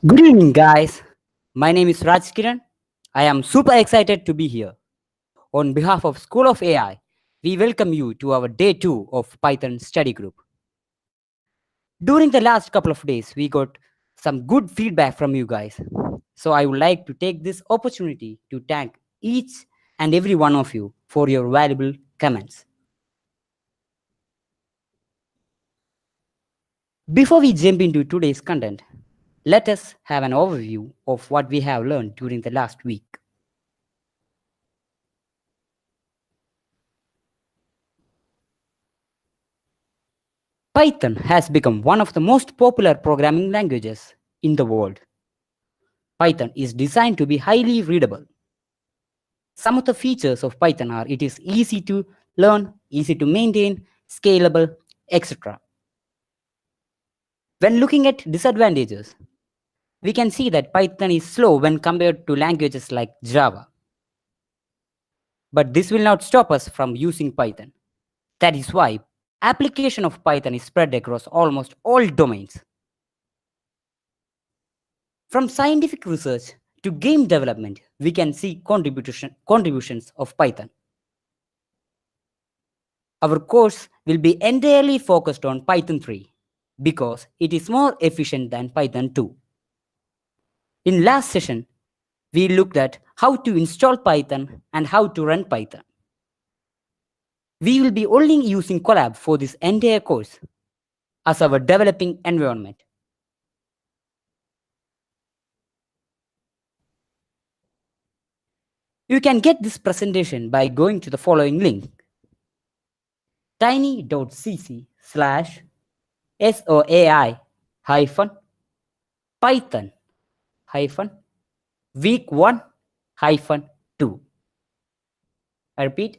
Good evening, guys. My name is Raj Kiran. I am super excited to be here. On behalf of School of AI, we welcome you to our day 2 of Python study group. During the last couple of days, we got some good feedback from you guys. So I would like to take this opportunity to thank each and every one of you for your valuable comments. Before we jump into today's content, let us have an overview of what we have learned during the last week. Python has become one of the most popular programming languages in the world. Python is designed to be highly readable. Some of the features of Python are it is easy to learn, easy to maintain, scalable, etc. When looking at disadvantages, we can see that Python is slow when compared to languages like Java. But this will not stop us from using Python. That is why application of Python is spread across almost all domains. From scientific research to game development, we can see contributions of Python. Our course will be entirely focused on Python 3 because it is more efficient than Python 2. In last session, we looked at how to install Python and how to run Python. We will be only using Colab for this entire course as our developing environment. You can get this presentation by going to the following link: tiny.cc/SoAI hyphen Python hyphen week 1 hyphen 2. I repeat,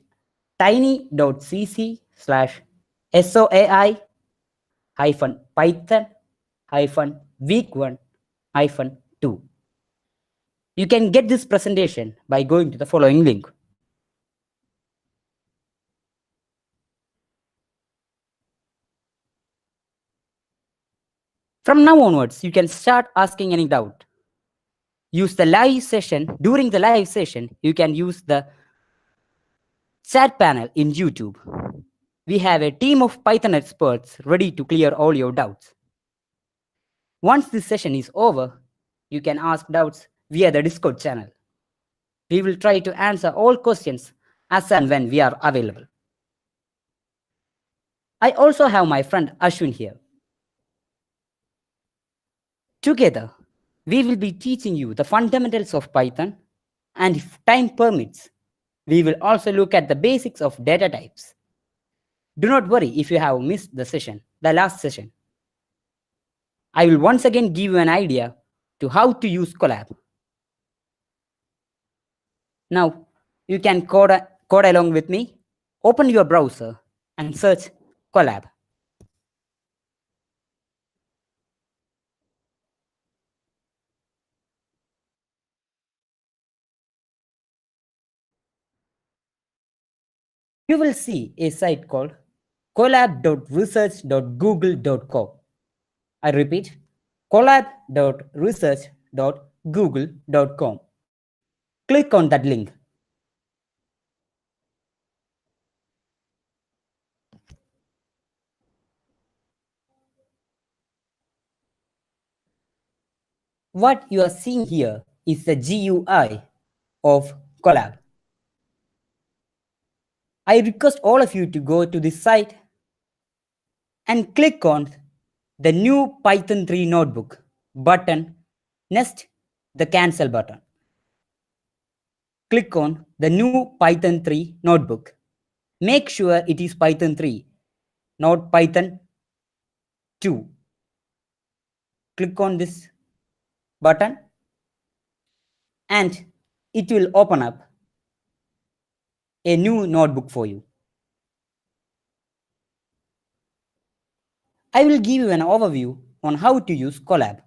tiny.cc/SoAI hyphen Python hyphen week 1 hyphen 2. You can get this presentation by going to the following link. From now onwards, you can start asking any doubt. Use the live session. During the live session, you can use the chat panel in YouTube. We have a team of Python experts ready to clear all your doubts. Once this session is over, you can ask doubts via the Discord channel. We will try to answer all questions as and when we are available. I also have my friend Ashwin here. Together, we will be teaching you the fundamentals of Python, and if time permits, we will also look at the basics of data types. Do not worry if you have missed the last session. I will once again give you an idea to how to use Colab. Now, you can code along with me. Open your browser and search Colab. You will see a site called collab.research.google.com. I repeat, collab.research.google.com. Click on that link. What you are seeing here is the GUI of Colab. I request all of you to go to this site and click on the new Python 3 notebook button next the cancel button. Click on the new Python 3 notebook. Make sure it is Python 3, not Python 2. Click on this button and it will open up a new notebook for you. I will give you an overview on how to use Colab.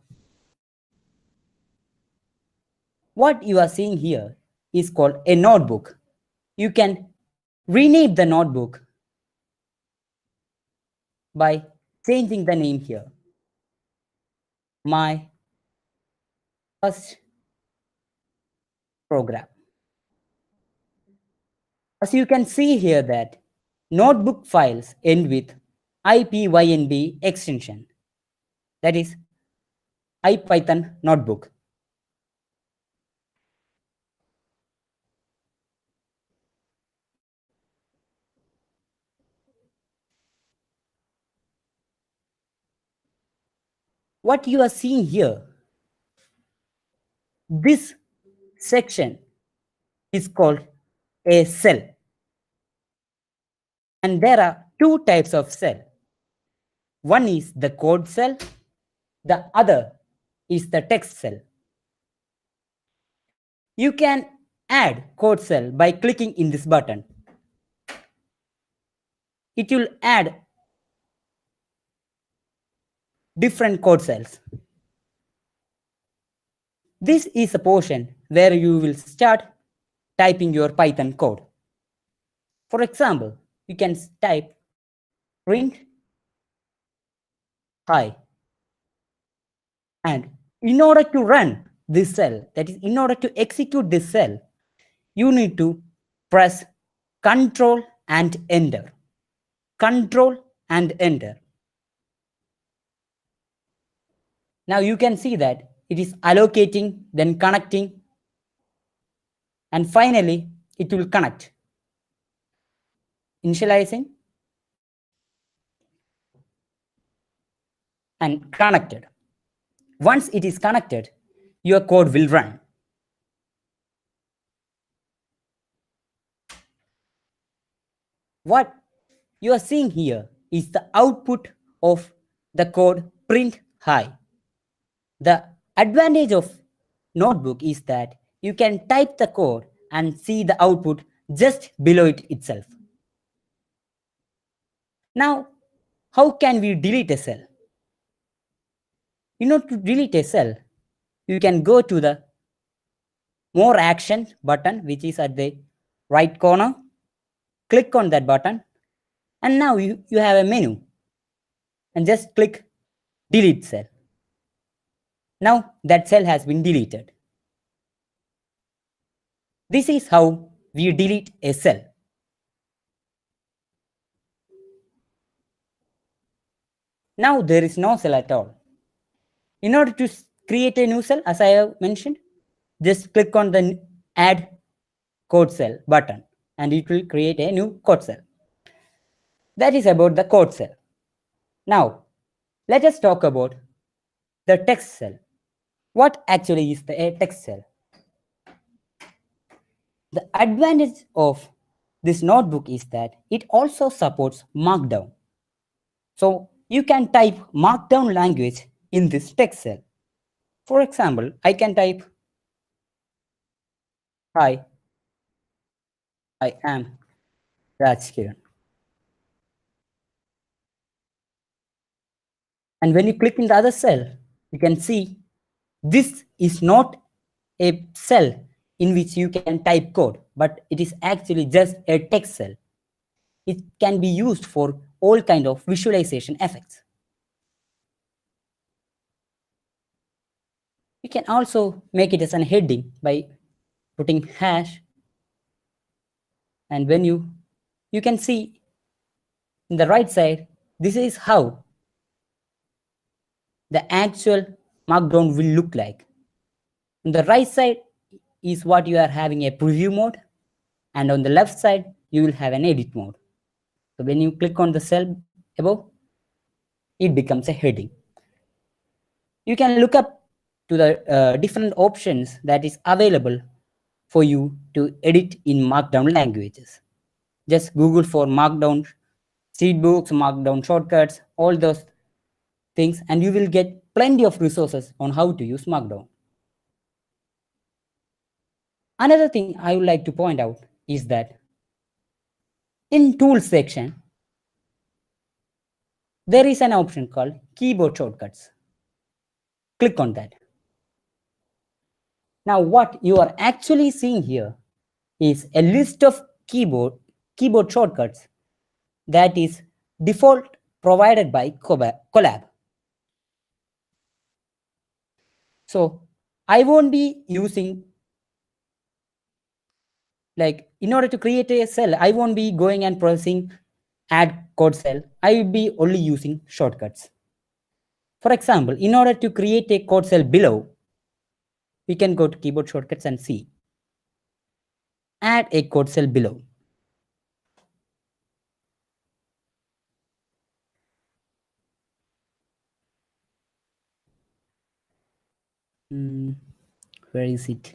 What you are seeing here is called a notebook. You can rename the notebook by changing the name here. My first program. As you can see here that notebook files end with IPYNB extension, that is IPython notebook. What you are seeing here, this section is called a cell. And there are two types of cell. One is the code cell, the other is the text cell. You can add code cell by clicking in this button. It will add different code cells. This is a portion where you will start typing your Python code. For example, you can type print hi. And in order to run this cell, that is, in order to execute this cell, you need to press Control and Enter. Control and Enter. Now you can see that it is allocating, then connecting, and finally it will connect. Initializing and connected. Once it is connected, your code will run. What you are seeing here is the output of the code print hi. The advantage of notebook is that you can type the code and see the output just below it itself. Now, how can we delete a cell? In order to delete a cell, you can go to the More Action button, which is at the right corner. Click on that button, and now you have a menu. And just click Delete Cell. Now that cell has been deleted. This is how we delete a cell. Now there is no cell at all. In order to create a new cell, as I have mentioned, just click on the Add Code Cell button and it will create a new code cell. That is about the code cell. Now, let us talk about the text cell. What actually is a text cell? The advantage of this notebook is that it also supports Markdown. So you can type Markdown language in this text cell. For example, I can type, hi, I am Rajkiran. And when you click in the other cell, you can see this is not a cell in which you can type code, but it is actually just a text cell. It can be used for all kind of visualization effects. You can also make it as a heading by putting hash, and when you can see in the right side, this is how the actual Markdown will look like. On the right side is what you are having a preview mode, and on the left side you will have an edit mode. So when you click on the cell above, it becomes a heading. You can look up to the different options that is available for you to edit in Markdown languages. Just Google for Markdown sheetbooks, Markdown shortcuts, all those things, and you will get plenty of resources on how to use Markdown. Another thing I would like to point out is that in Tools section, there is an option called Keyboard Shortcuts. Click on that. Now what you are actually seeing here is a list of keyboard shortcuts that is default provided by Colab. So I won't be using, like, in order to create a cell, I won't be going and pressing add code cell. I will be only using shortcuts. For example, in order to create a code cell below, we can go to keyboard shortcuts and see, add a code cell below. Where is it?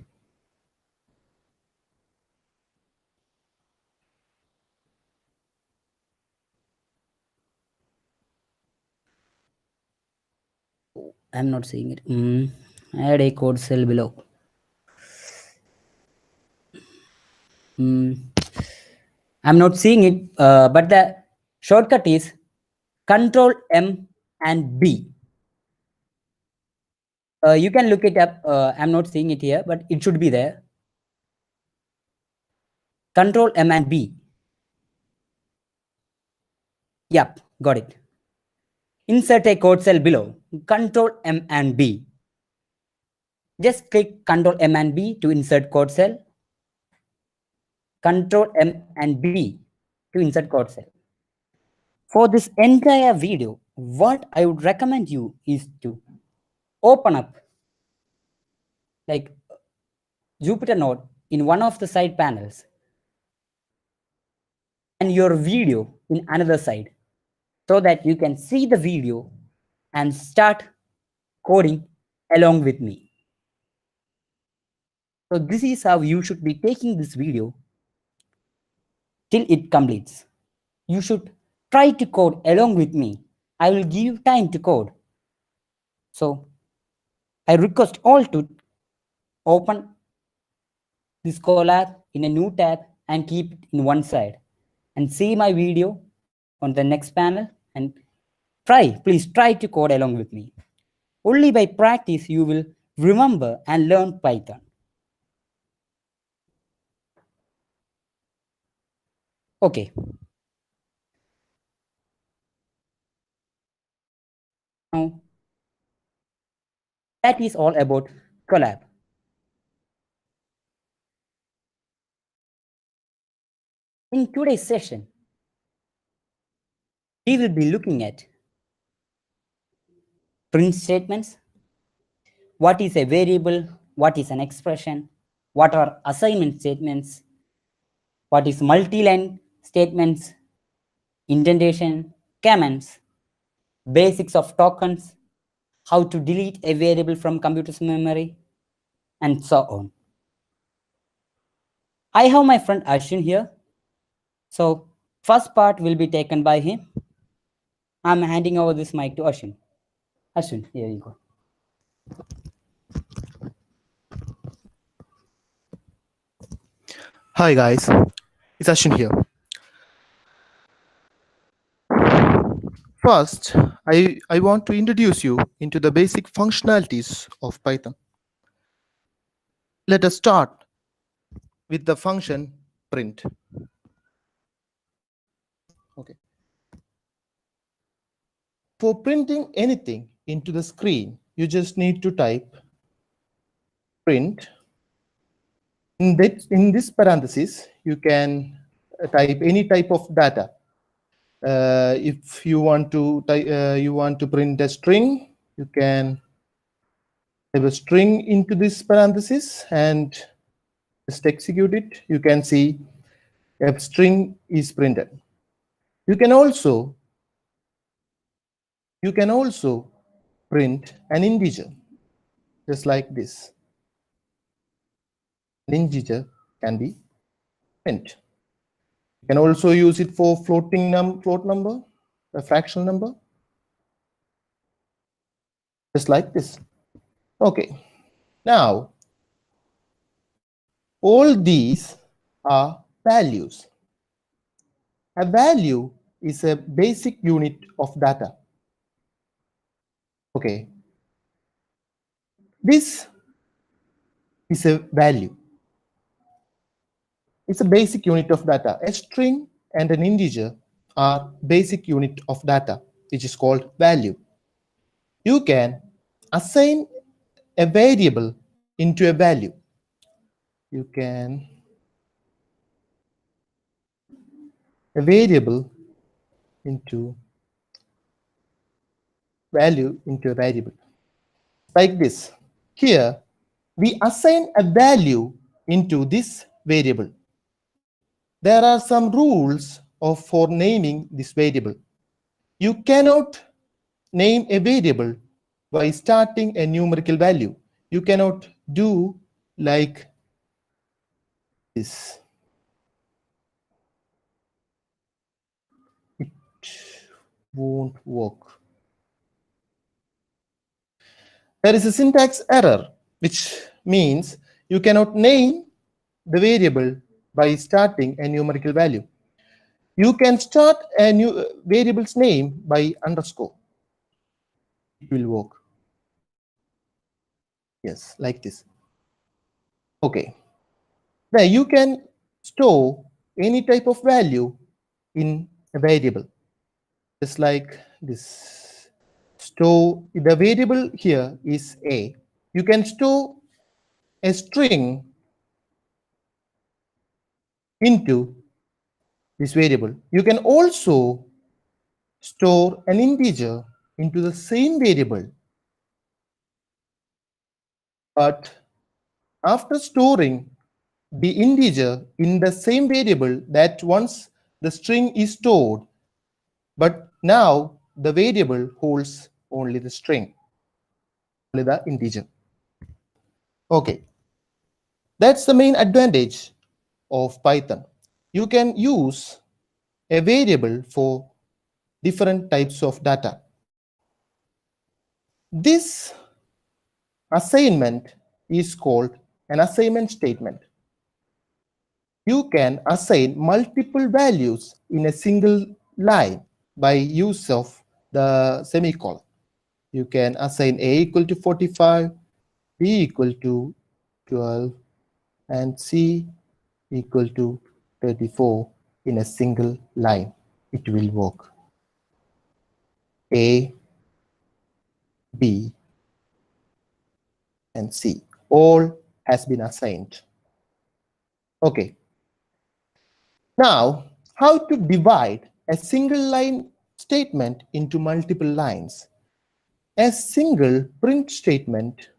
I'm not seeing it. Add a code cell below. I'm not seeing it, but the shortcut is Control M and B. You can look it up. I'm not seeing it here, but it should be there. Control M and B. Yep, got it. Insert a code cell below. Control M and B. Just click Control M and B to insert code cell. Control M and B to insert code cell. For this entire video, what I would recommend you is to open up like Jupyter Node in one of the side panels and your video in another side, so that you can see the video and start coding along with me. So this is how you should be taking this video till it completes. You should try to code along with me. I will give you time to code. So I request all to open this Colab in a new tab and keep it in one side and see my video on the next panel and please try to code along with me. Only by practice you will remember and learn Python. Okay. Now, that is all about Colab. In today's session, we will be looking at print statements, what is a variable, what is an expression, what are assignment statements, what is multi-line statements, indentation, comments, basics of tokens, how to delete a variable from computer's memory, and so on. I have my friend Ashwin here. So first part will be taken by him. I'm handing over this mic to Ashwin. Ashwin, here you go. Hi guys, it's Ashwin here. First, I want to introduce you into the basic functionalities of Python. Let us start with the function print. Okay. For printing anything into the screen, you just need to type print. In this parenthesis, you can type any type of data. If you want to print a string, you can have a string into this parenthesis and just execute it. You can see a string is printed. You can also print an integer, just like this. An integer can be print. You can also use it for float number, a fractional number, just like this. Okay. Now, all these are values. A value is a basic unit of data. Okay. This is a value. It's a basic unit of data. A string and an integer are basic unit of data, which is called value. You can assign a variable into a value. You can a variable into value into a variable like this. Here we assign a value into this variable. There are some rules for naming this variable. You cannot name a variable by starting a numerical value. You cannot do like this. It won't work. There is a syntax error, which means you cannot name the variable by starting a numerical value. You can start a new variable's name by underscore. It will work. Yes, like this. Okay. Now you can store any type of value in a variable, just like this. Store the variable here is a. You can store a string into this variable. You can also store an integer into the same variable, but after storing the integer in the same variable that once the string is stored, but now the variable holds only the string, only the integer. Okay, that's the main advantage of Python. You can use a variable for different types of data. This assignment is called an assignment statement. You can assign multiple values in a single line by use of the semicolon. You can assign a equal to 45, b equal to 12, and c equal to 34 in a single line. It will work. A, b, and c all has been assigned. Okay. Now, how to divide a single line statement into multiple lines? A single print statement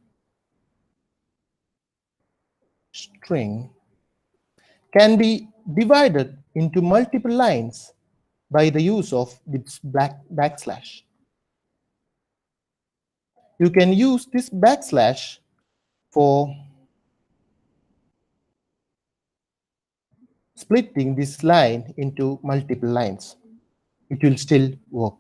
string can be divided into multiple lines by the use of this backslash. You can use this backslash for splitting this line into multiple lines. It will still work.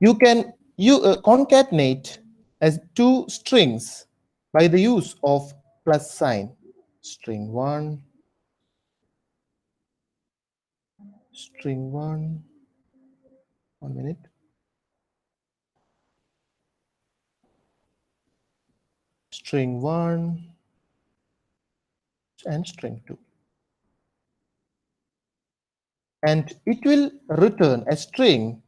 You can concatenate as two strings by the use of plus sign. String 1, string 1, 1 minute, string 1, and string 2. And it will return a string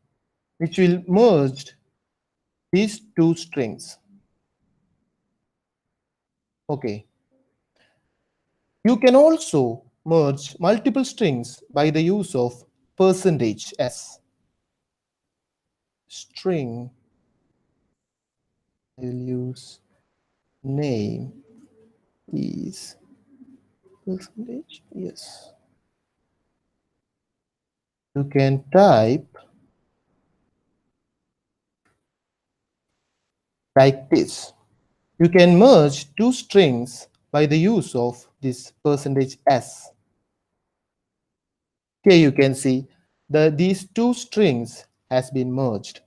which will merge these two strings. Okay. You can also merge multiple strings by the use of %s. String, I will use name is %, yes. You can type like this. You can merge two strings by the use of this %s. Here you can see these two strings has been merged.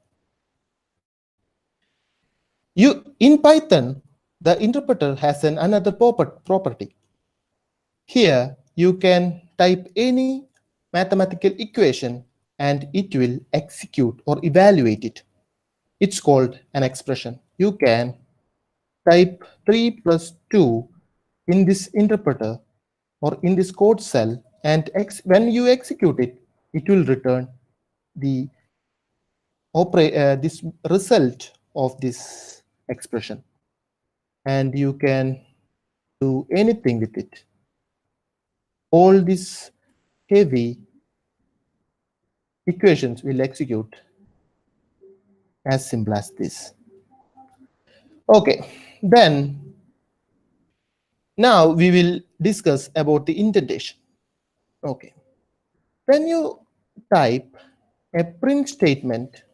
In Python, the interpreter has another property. Here you can type any mathematical equation and it will execute or evaluate it. It's called an expression. You can type 3 plus 2 in this interpreter or in this code cell, and when you execute it, it will return the this result of this expression. and you can do anything with it. All these heavy equations will execute as simple as this. Okay, then now we will discuss about the indentation. Okay, when you type a print statement,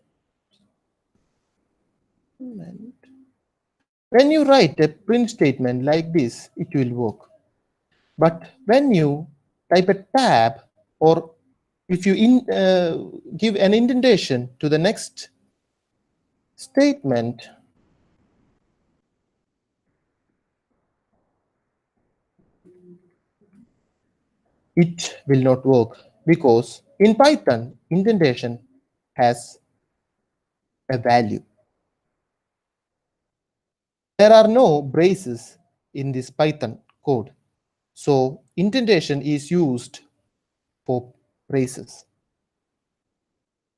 when you write a print statement like this, it will work. But when you type a tab, or if you give an indentation to the next statement, it will not work, because in Python, indentation has a value. There are no braces in this Python code, so indentation is used for braces.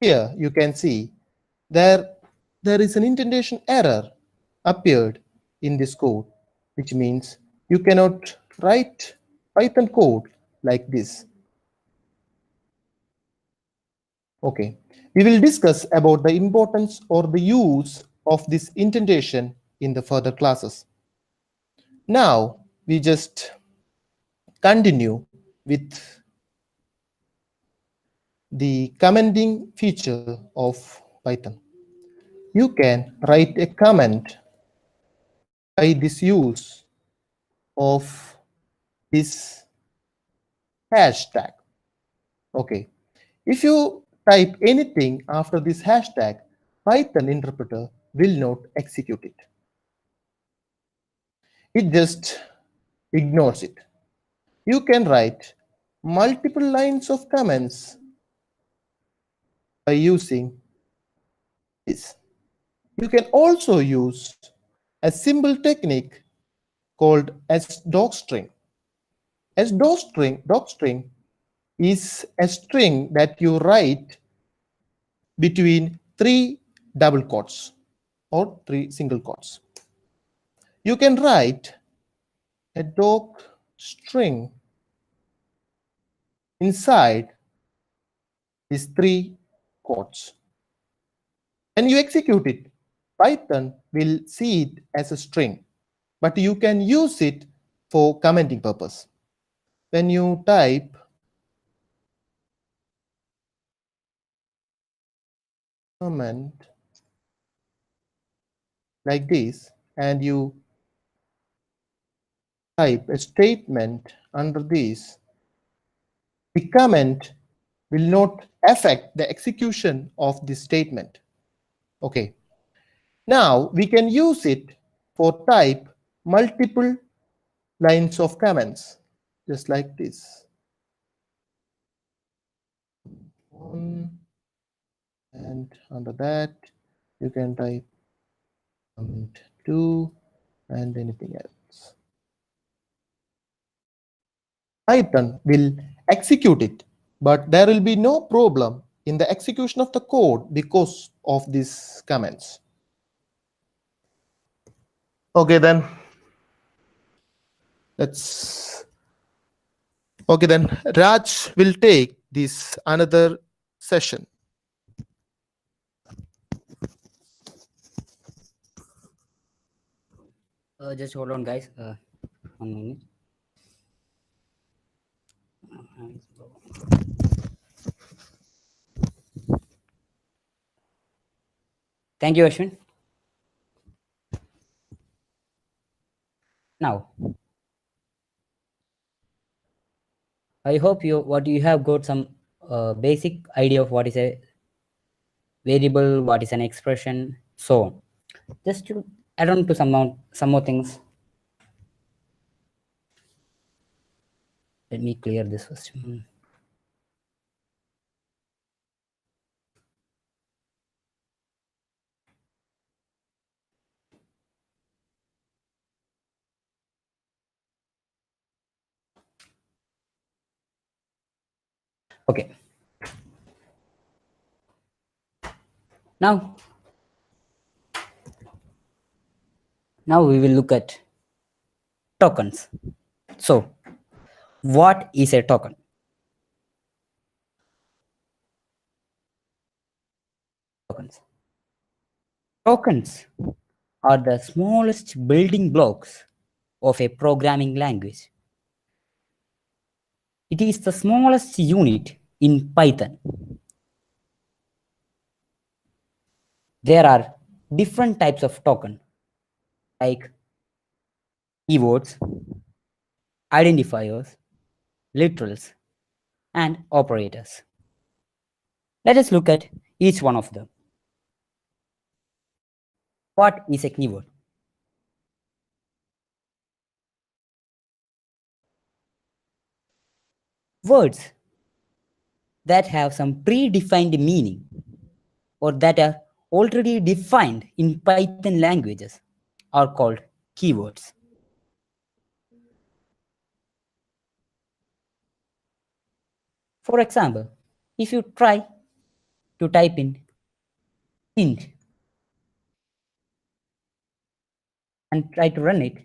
Here you can see there is an indentation error appeared in this code, which means you cannot write Python code like this. Okay, we will discuss about the importance or the use of this indentation in the further classes. Now we just continue with the commenting feature of Python. You can write a comment by this use of this hashtag. Okay, if you type anything after this hashtag, Python interpreter will not execute it. It just ignores it. You can write multiple lines of comments by using this. You can also use a simple technique called as docstring. As docstring is a string that you write between 3 double quotes or 3 single quotes. You can write a doc string inside these 3 quotes. When you execute it, Python will see it as a string, but you can use it for commenting purpose. When you type comment like this and you type a statement under this, the comment will not affect the execution of this statement. Okay. Now we can use it for type multiple lines of comments, just like this. And under that, you can type comment 2 and anything else. Python will execute it, but there will be no problem in the execution of the code because of these comments. Okay, then Raj will take this another session. Just hold on, guys. 1 minute. Thank you, Ashwin. Now, I hope you have got some basic idea of what is a variable, what is an expression. So, just to add on to some more things. Let me clear this first. Okay. Now we will look at tokens. So, what is a token? Tokens. Tokens are the smallest building blocks of a programming language. It is the smallest unit in Python. There are different types of token like keywords, identifiers, literals, and operators. Let us look at each one of them. What is a keyword? Words that have some predefined meaning or that are already defined in Python languages are called keywords. For example, if you try to type in int and try to run it,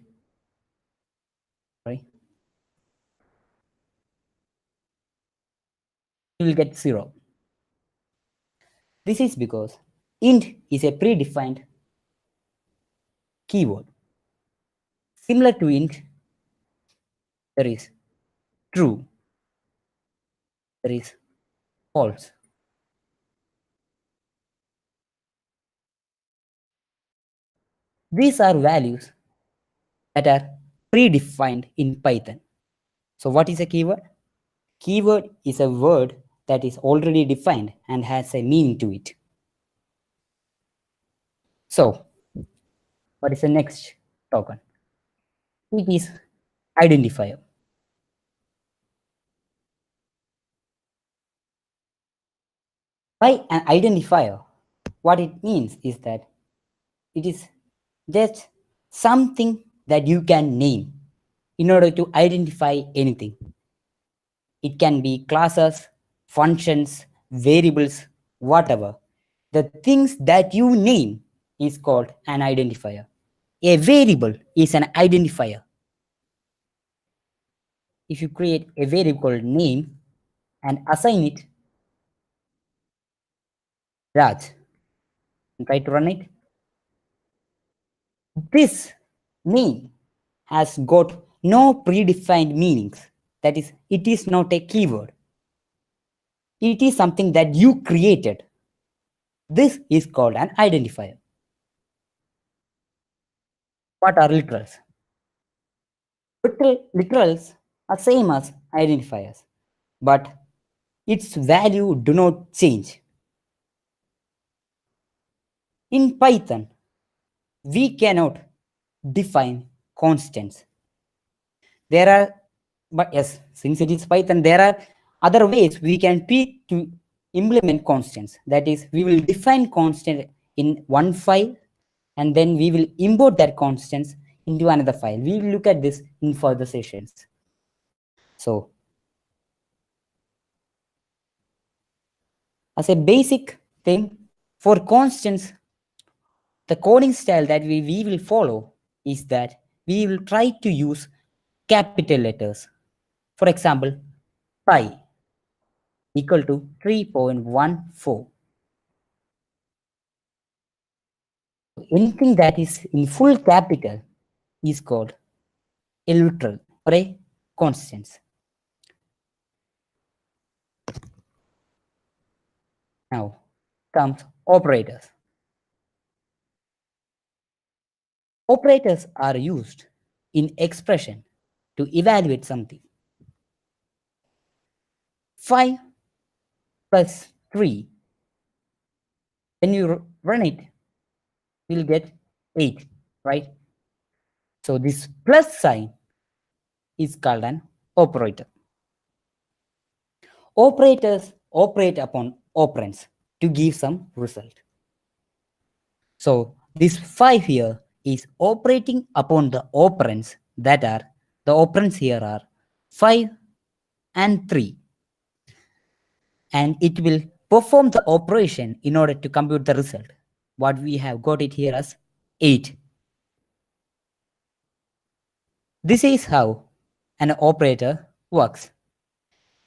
right, you will get 0. This is because int is a predefined keyword. Similar to int, there is true, there is false. These are values that are predefined in Python. So what is a keyword? Keyword is a word that is already defined and has a meaning to it. So what is the next token? It is identifier. By an identifier, what it means is that it is just something that you can name in order to identify anything. It can be classes, functions, variables, whatever. The things that you name is called an identifier. A variable is an identifier. If you create a variable called name and assign it Raj and try to run it, this name has got no predefined meanings. That is, it is not a keyword. It is something that you created. This is called an identifier. What are literals? Literals are same as identifiers, but its value do not change. In Python, we cannot define constants. There are, but yes, since it is Python, there are other ways we can tweak to implement constants. That is, we will define constant in one file and then we will import that constants into another file. We will look at this in further sessions. So, as a basic thing, for constants, the coding style that we will follow is that we will try to use capital letters. For example, pi equal to 3.14. Anything that is in full capital is called a literal or a constant. Now comes operators. Operators are used in expression to evaluate something. 5 plus 3, when you run it, you'll get 8, right? So this plus sign is called an operator. Operators operate upon operands to give some result. So this 5 here is operating upon the operands that are, the operands here are 5 and 3. And it will perform the operation in order to compute the result. What we have got it here as 8. This is how an operator works.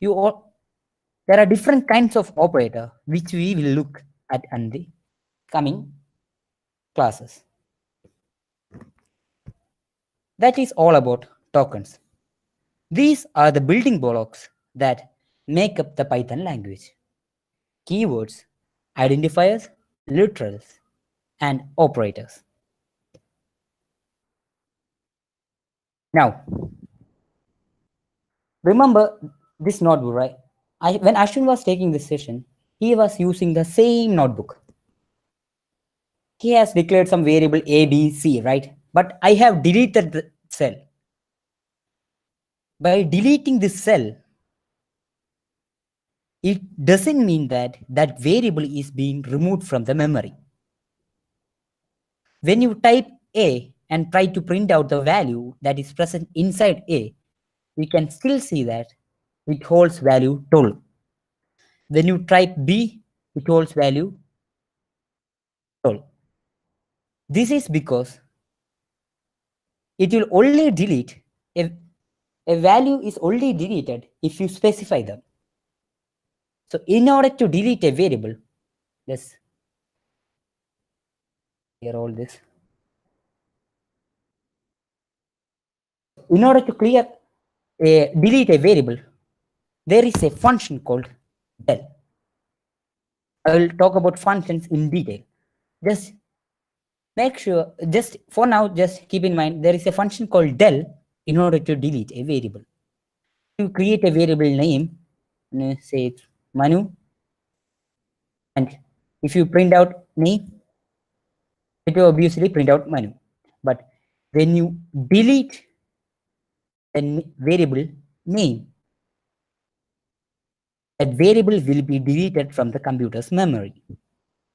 You all, there are different kinds of operator which we will look at in the coming classes. That is all about tokens. These are the building blocks that make up the Python language. Keywords, identifiers, literals, and operators. Now, remember this notebook, right? When Ashwin was taking this session, he was using the same notebook. He has declared some variable A, B, C, right? But I have deleted the cell. By deleting this cell, it doesn't mean that that variable is being removed from the memory. When you type A and try to print out the value that is present inside A, you can still see that it holds value 12. When you type B, it holds value 12. This is because it will only delete a value is only deleted if you specify them. So in order to delete a variable, let's clear all this. In order to delete a variable, there is a function called del. I will talk about functions in detail. Just make sure, just for now, just keep in mind there is a function called del in order to delete a variable. You create a variable name, say it's Manu, and if you print out name, it will obviously print out Manu. But when you delete a variable name, that variable will be deleted from the computer's memory,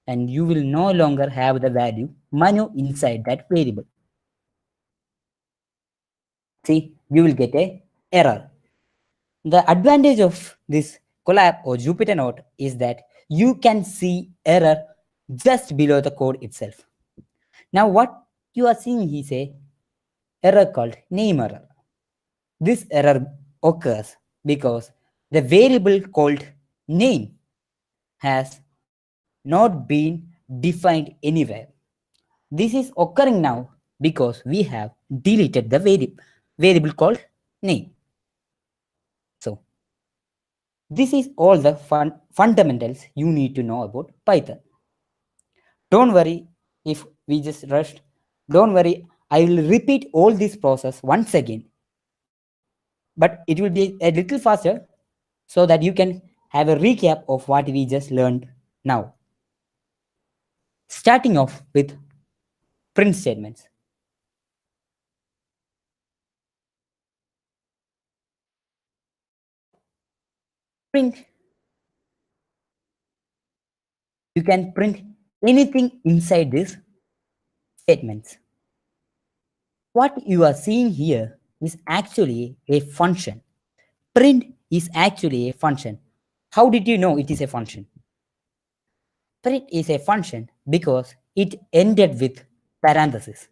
and you will no longer have the value Manu inside that variable. See, you will get a error. The advantage of this Colab or Jupyter Note is that you can see error just below the code itself. Now what you are seeing is a error called name error. This error occurs because the variable called name has not been defined anywhere. This is occurring now because we have deleted the variable called name. So this is all the fundamentals you need to know about Python. Don't worry if we just rushed. Don't worry, I will repeat all this process once again. But it will be a little faster so that you can have a recap of what we just learned now. Starting off with print statements. Print. You can print anything inside these statements. What you are seeing here is actually a function. Print is actually a function. How did you know it is a function? Print is a function because it ended with parentheses.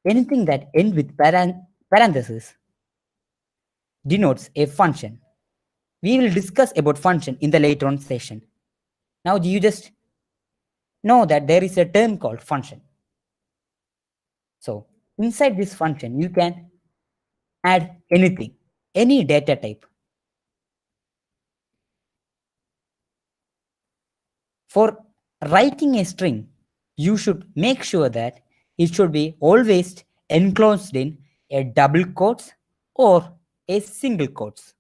Anything that ends with parentheses denotes a function. We will discuss about function in the later on session. Now you just know that there is a term called function. So inside this function, you can add anything, any data type. For writing a string, you should make sure that it should be always enclosed in a double quotes or a single quotes.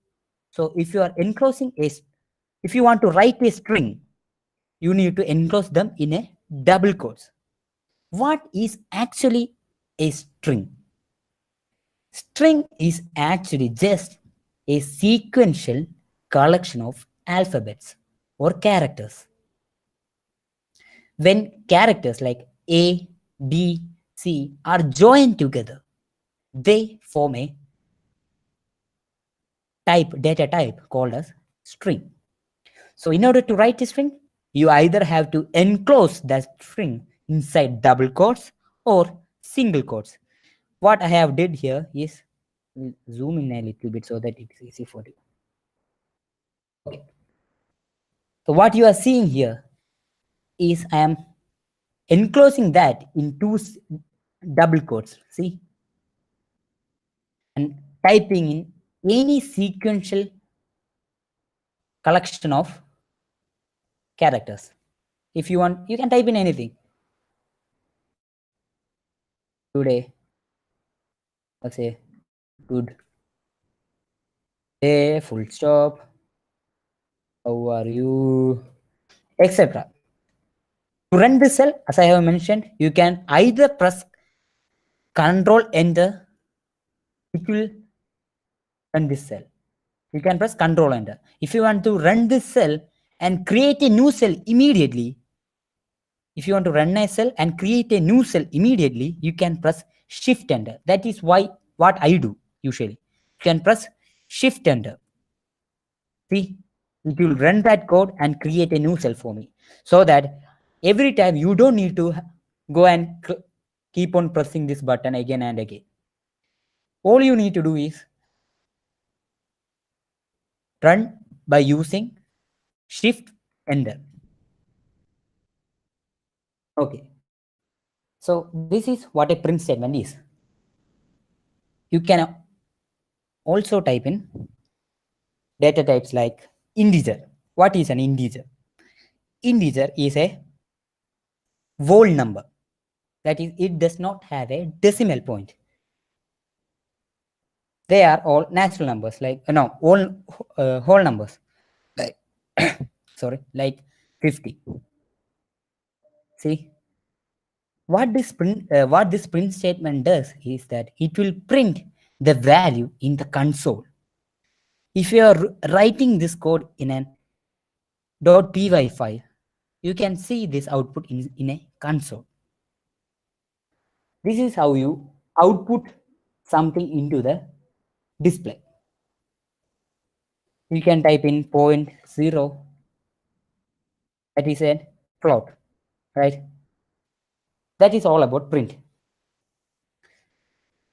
So if you are enclosing if you want to write a string, you need to enclose them in a double quotes. What is actually a string? String is actually just a sequential collection of alphabets or characters. When characters like A, B, C are joined together, they form a data type called as string. So in order to write a string, you either have to enclose that string inside double quotes or single quotes. what I have did here is zoom in a little bit so that it's easy for you. Okay. So what you are seeing here is I am enclosing that in two double quotes. See, and typing in any sequential collection of characters. If you want, you can type in anything. Today, let's say good day, full stop, how are you, etc. To run this cell, as I have mentioned, you can either press Control Enter, it will run this cell. You can press Control Enter. If you want to run this cell and create a new cell immediately, if you want to run a cell and create a new cell immediately, you can press Shift Enter. That is why what I do usually. You can press Shift Enter. See, it will run that code and create a new cell for me. So that every time you don't need to go and keep on pressing this button again and again. All you need to do is run by using Shift Enter. Okay. So this is what a print statement is. You can also type in data types like integer. What is an integer? Integer is a whole number. That is, it does not have a decimal point. They are all natural numbers, like no, all whole numbers. Like sorry, like 50. See, what this print statement does is that it will print the value in the console. If you are writing this code in an .py file, you can see this output in a console. This is how you output something into the display. You can type in 0.0, that is a float, right? That is all about print.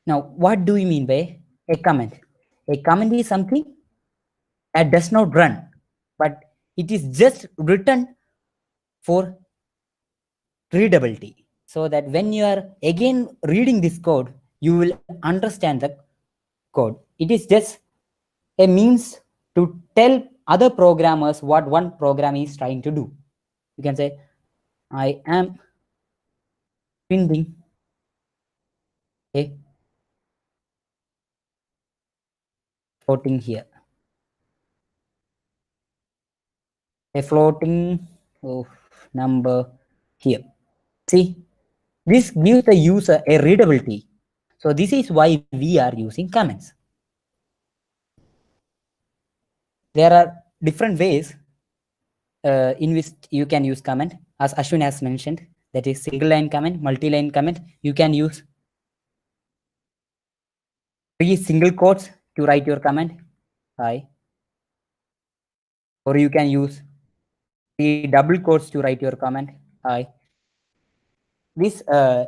Now, what do we mean by a comment? A comment is something that does not run, but it is just written for readability. So that when you are again reading this code, you will understand the code. It is just a means to tell other programmers what one program is trying to do. You can say, I am printing a floating here. A floating number here. See, this gives the user a readability. So this is why we are using comments. There are different ways in which you can use comment, as Ashwin has mentioned, that is single line comment, multi-line comment. You can use 3 single quotes to write your comment, hi, or you can use 3 double quotes to write your comment, hi. These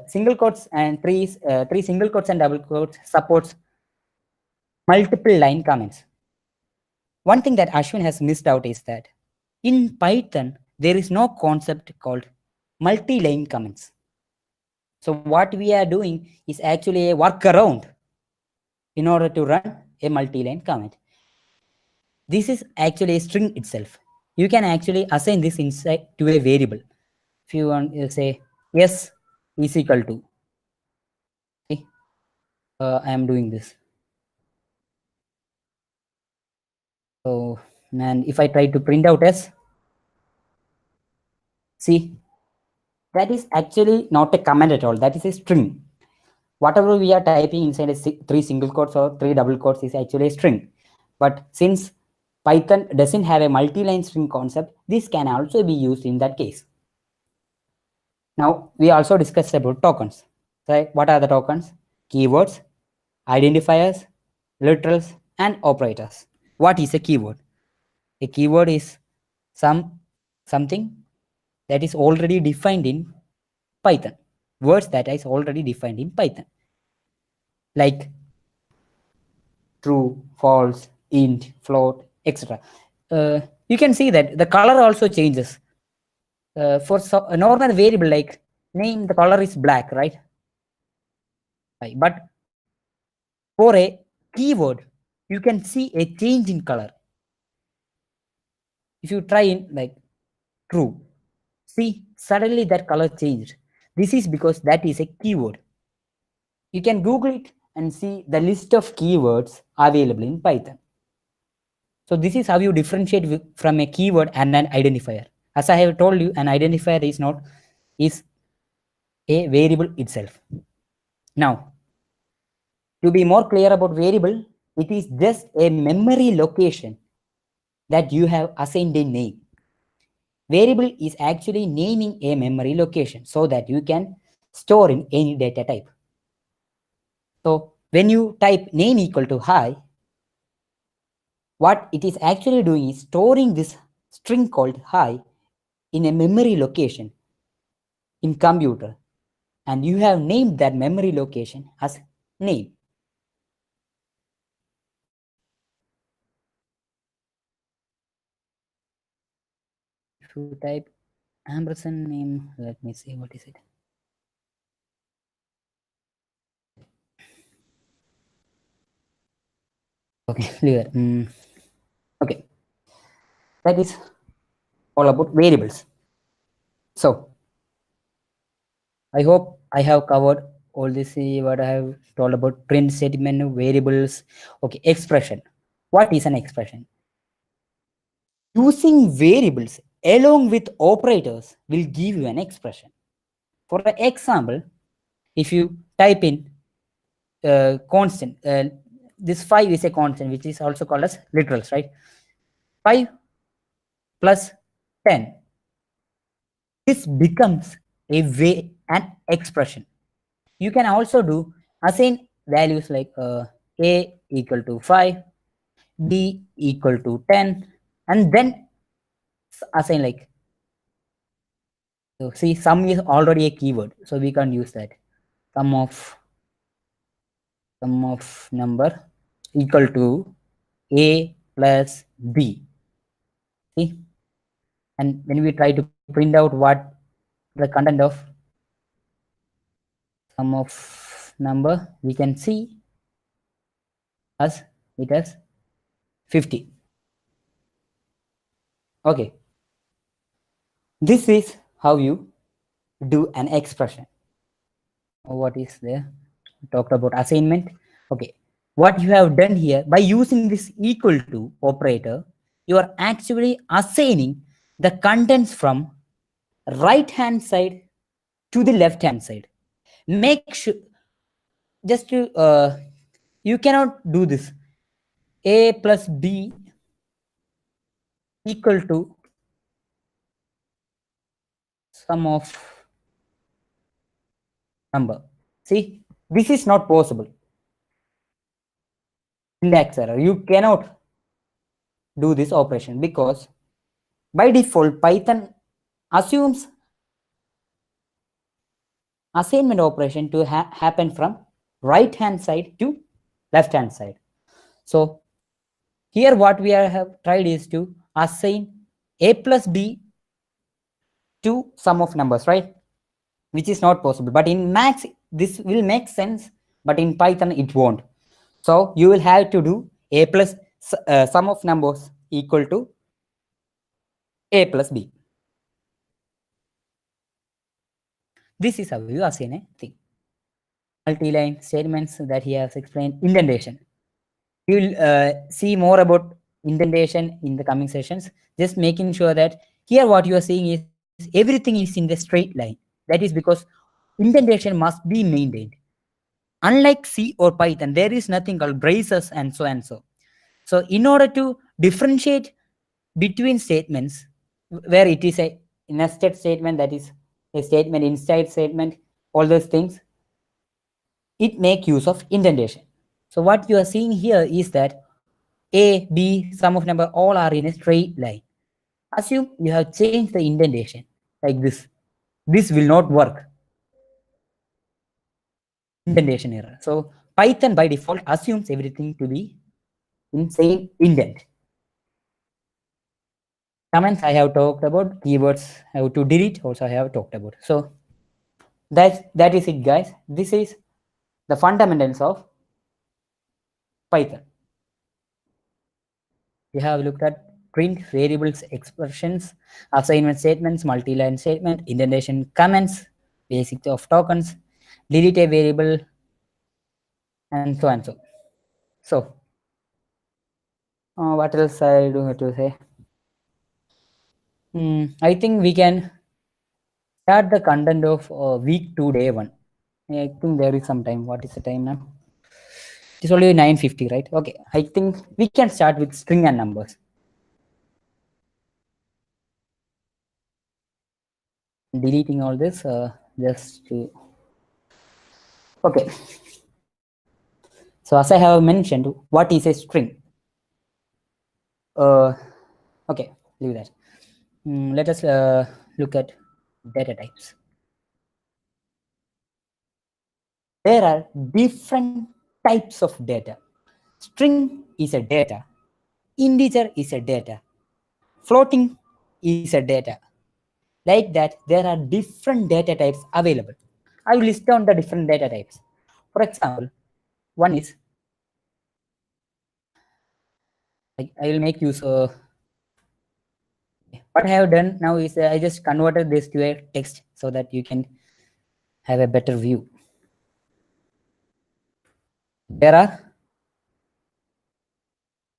single quotes and three single quotes and double quotes supports multiple line comments. One thing that Ashwin has missed out is that in Python, there is no concept called multi-line comments. So what we are doing is actually a workaround in order to run a multi-line comment. This is actually a string itself. You can actually assign this inside to a variable. If you want to say yes is equal to, okay, I am doing this. So, and if I try to print out s, see, that is actually not a comment at all. That is a string. Whatever we are typing inside a 3 single quotes or 3 double quotes is actually a string. But since Python doesn't have a multi-line string concept, this can also be used in that case. Now, we also discussed about tokens. So, what are the tokens? Keywords, identifiers, literals, and operators. What is a keyword? A keyword is something that is already defined in Python. Words that is already defined in Python. like true, false, int, float, etc. You can see that the color also changes. For a normal variable like name, the color is black, right? But for a keyword, you can see a change in color. If you try in like true, see suddenly that color changed. This is because that is a keyword. You can Google it and see the list of keywords available in Python. So this is how you differentiate from a keyword and an identifier. As I have told you, an identifier is a variable itself. Now, to be more clear about variable, it is just a memory location that you have assigned a name. Variable is actually naming a memory location so that you can store in any data type. So when you type name equal to hi, what it is actually doing is storing this string called hi in a memory location in computer, and you have named that memory location as name. If you type ampersand name, let me see what is it. Okay, clear. Okay, that is all about variables. So I hope I have covered all this. What I have told about print statement, variables. Okay, expression. What is an expression? Using variables along with operators will give you an expression. For example, if you type in constant, this 5 is a constant, which is also called as literals, right? 5 plus 10. This becomes an expression. You can also do assign values like a equal to 5, b equal to 10, and then assign like, so see, sum is already a keyword, so we can't use that. Sum of number equal to a plus b. See, and when we try to print out what the content of sum of number, we can see as it as 50. Okay, this is how you do an expression. What is there? We talked about assignment. Okay, what you have done here by using this equal to operator, you are actually assigning the contents from right hand side to the left hand side. Make sure just to you cannot do this a plus b equal to sum of number. See, this is not possible. Syntax error. You cannot do this operation because by default Python assumes assignment operation to happen from right hand side to left hand side. So here what we have tried is to assign a plus b to sum of numbers, right? Which is not possible. But in Max, this will make sense, but in Python, it won't. So you will have to do a plus sum of numbers equal to a plus b. This is how you assign a thing. Multi-line statements that he has explained. Indentation. We will see more about indentation in the coming sessions. Just making sure that here what you are seeing is everything is in the straight line. That is because indentation must be maintained. Unlike C or Python, there is nothing called braces and so and so. So in order to differentiate between statements where it is a nested statement, that is a statement inside statement, all those things, it make use of indentation. So what you are seeing here is that A, B, sum of number, all are in a straight line. Assume you have changed the indentation like this. This will not work. Indentation error. So Python by default assumes everything to be in same indent. Comments I have talked about, keywords how to delete also I have talked about. So that is it, guys. This is the fundamentals of Python. We have looked at print, variables, expressions, assignment statements, multi-line statement, indentation, comments, basics of tokens, delete a variable, and so and so. So what else I do have to say? I think we can start the content of week 2, day 1. I think there is some time. What is the time now? It's only 9:50, right? Okay. I think we can start with string and numbers. Deleting all this just to. Okay. So as I have mentioned, what is a string? Okay, leave that. Let us look at data types. There are different types of data. String is a data. Integer is a data. Floating is a data. Like that, there are different data types available. I will list down the different data types. For example, one is, I will make use of, what I have done now is I just converted this to a text so that you can have a better view. There are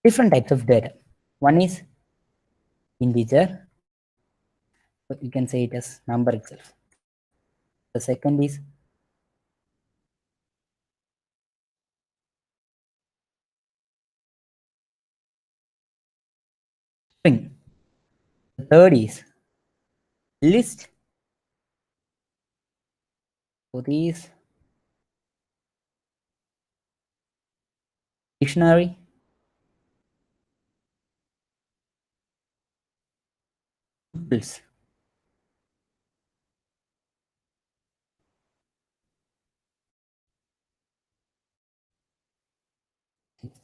different types of data. One is integer, so you can say it as number itself. The second is string. The third is list. So these dictionary, tuples.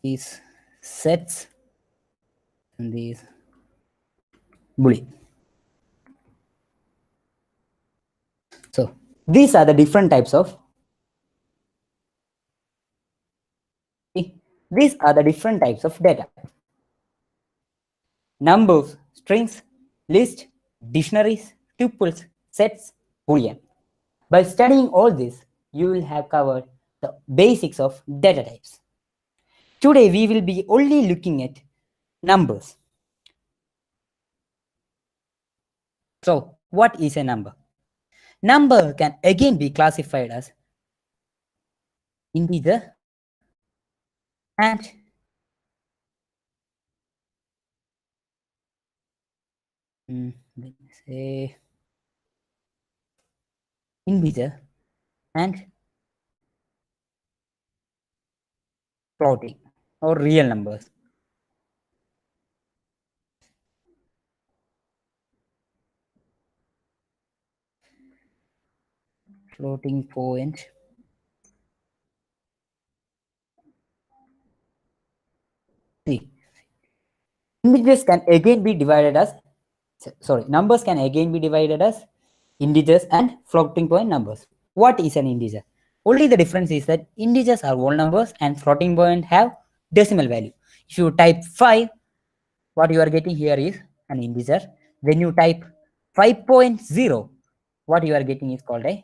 These sets and these boolean. So these are the different types of data. Numbers, strings, list, dictionaries, tuples, sets, boolean. By studying all this, you will have covered the basics of data types. Today we will be only looking at numbers. So what is a number? Number can again be classified as integer and let me say integer and floating or real numbers. Floating point. See, integers can again be divided as, numbers can again be divided as integers and floating point numbers. What is an integer? Only the difference is that integers are whole numbers and floating point have decimal value. If you type 5, what you are getting here is an integer. When you type 5.0, what you are getting is called a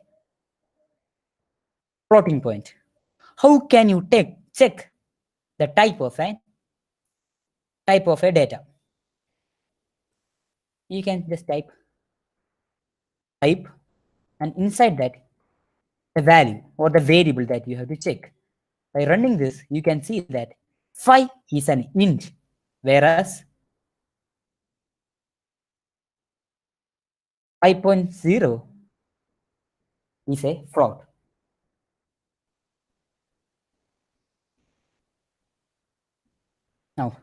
floating point. How can you check the type of a data? You can just type and inside that the value or the variable that you have to check. By running this, you can see that 5 is an int, whereas 5.0 is a float. Now,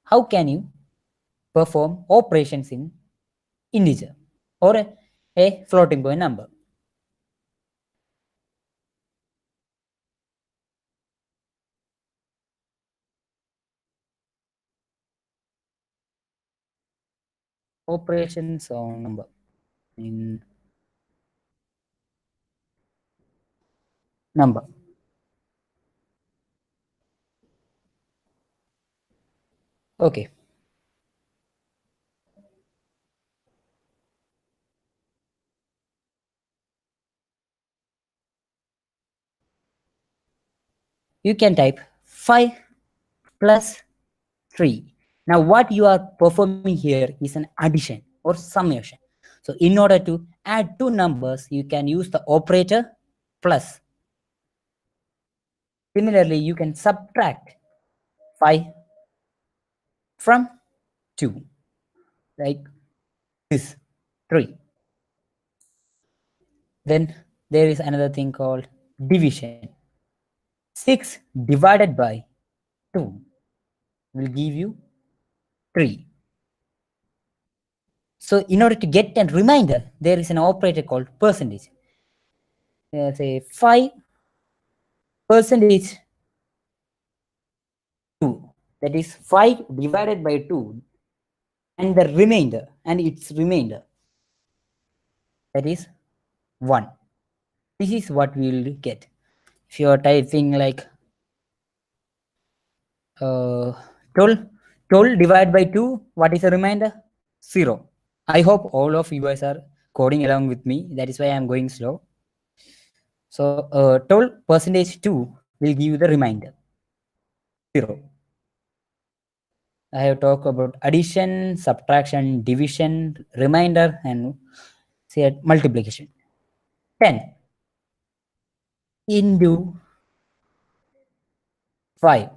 how can you perform operations in integer or a floating point number? operations on number in number. Okay. You can type 5 plus 3. Now what you are performing here is an addition or summation. So in order to add two numbers, you can use the operator plus. Similarly, you can subtract 5 from 2, like this 3. Then there is another thing called division. 6 divided by 2 will give you 3. So in order to get a remainder, there is an operator called percentage. Say 5 percentage 2, that is 5 divided by 2, and the remainder, and its remainder, that is 1. This is what we will get. If you are typing like 12, 12 divided by 2, what is the remainder? 0. I hope all of you guys are coding along with me. That is why I am going slow. So 12 percentage 2 will give you the remainder 0. I have talked about addition, subtraction, division, remainder, and say multiplication. 10 into 5.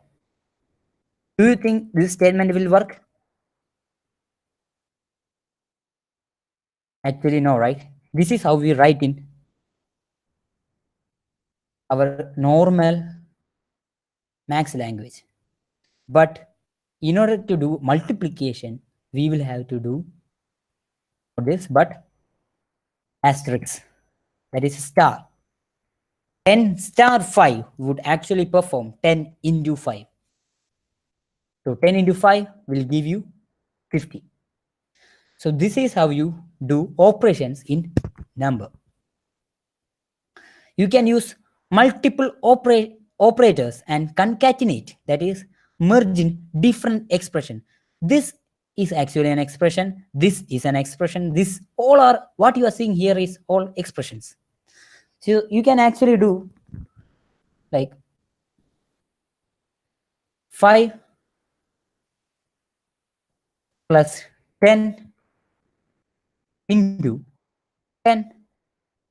Do you think this statement will work? Actually, no, right? This is how we write in our normal max language. But in order to do multiplication, we will have to do this, but asterisk, that is star. 10 star 5 would actually perform 10 into 5. So 10 into 5 will give you 50. So this is how you do operations in number. You can use multiple operators and concatenate, that is merging different expression. This is actually an expression, this is an expression, this all are what you are seeing here is all expressions. So you can actually do like 5 plus 10 into 10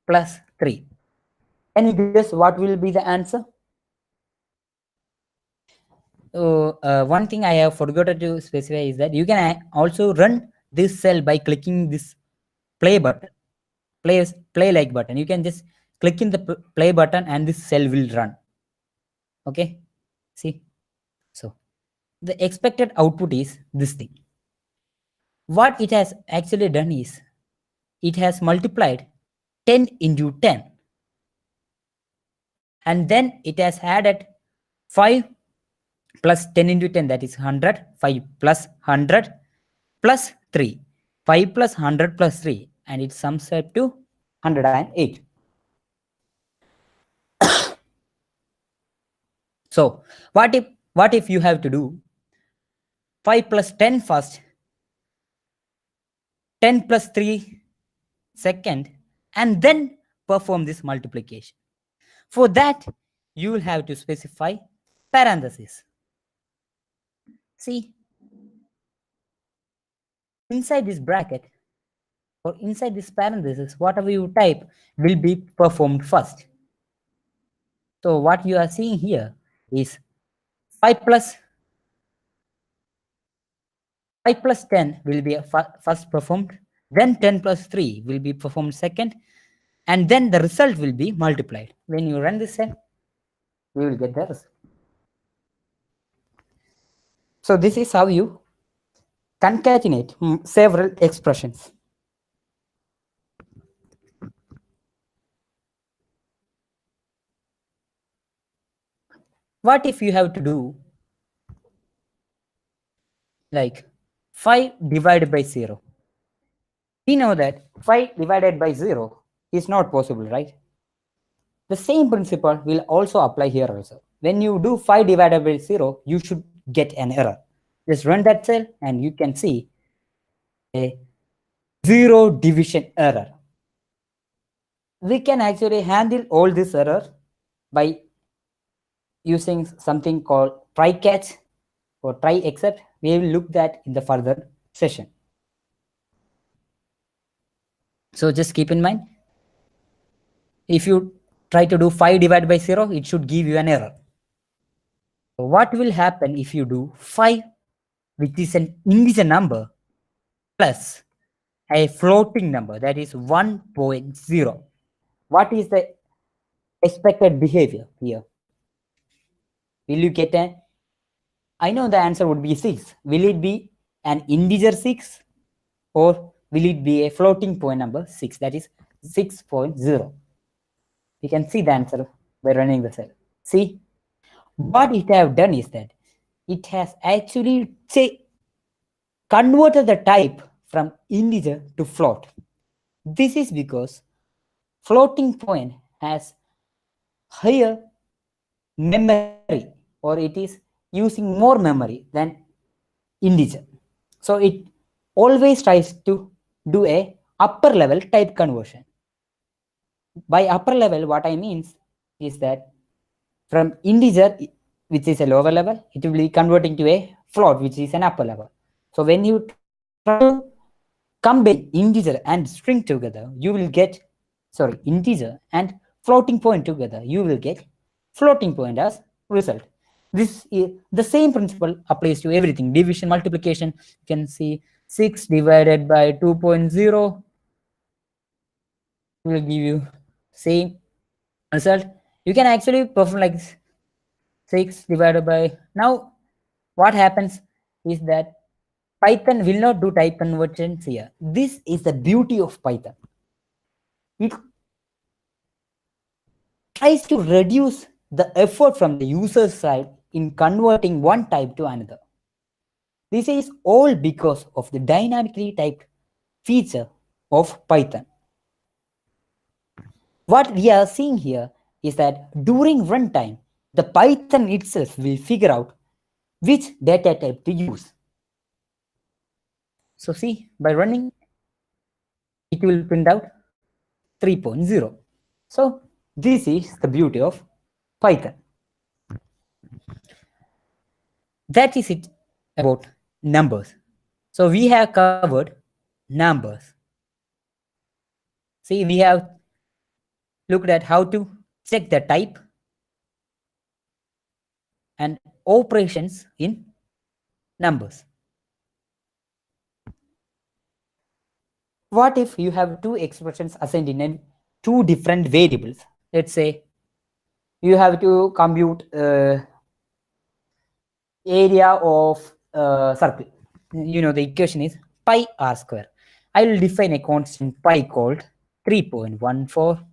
plus 3. Can you guess what will be the answer? So one thing I have forgotten to specify is that you can also run this cell by clicking this play button, play like button. You can just click in the play button and this cell will run. Okay, see. So the expected output is this thing. What it has actually done is it has multiplied 10 into 10, and then it has added 5 plus 10 into 10, that is 100, 5 plus 100 plus 3, 5 plus 100 plus 3, and it sums up to 108. So what if you have to do 5 plus 10 first, 10 plus 3 second, and then perform this multiplication? For that, you will have to specify parentheses. See, inside this bracket or inside this parenthesis, whatever you type will be performed first. So what you are seeing here is 5 plus 10 will be first performed, then 10 plus 3 will be performed second, and then the result will be multiplied. When you run this cell, we will get the result. So this is how you concatenate several expressions. What if you have to do like 5 divided by 0? We know that 5 divided by 0 is not possible, right? The same principle will also apply here also. When you do 5 divided by 0, you should get an error. Just run that cell and you can see a 0 division error. We can actually handle all this error by using something called try catch or try except. We will look that in the further session. So just keep in mind, if you try to do 5 divided by 0, it should give you an error. So what will happen if you do 5, which is an integer number, plus a floating number, that is 1.0? What is the expected behavior here? Will you get an, I know the answer would be 6. Will it be an integer 6 or will it be a floating point number 6, that is 6.0? You can see the answer by running the cell. See, what it have done is that it has actually converted the type from integer to float. This is because floating point has higher memory, or it is using more memory than integer. So it always tries to do a upper level type conversion. By upper level, what I means is that from integer, which is a lower level, it will be converting to a float, which is an upper level. So when you try to combine integer and string together, you will get, sorry, integer and floating point together, you will get floating point as result. This is the same principle applies to everything. Division, multiplication, you can see 6 divided by 2.0 will give you same result. You can actually perform like 6 divided by, now what happens is that Python will not do type conversions here. This is the beauty of Python. It tries to reduce the effort from the user side in converting one type to another. This is all because of the dynamically typed feature of Python. What we are seeing here is that during runtime, the Python itself will figure out which data type to use. So see, by running, it will print out 3.0. So this is the beauty of Python. That is it about numbers. So we have covered numbers. See, we have looked at how to check the type and operations in numbers. What if you have two expressions assigned in two different variables? Let's say you have to compute area of circle. You know, the equation is pi r square. I will define a constant pi called 3.14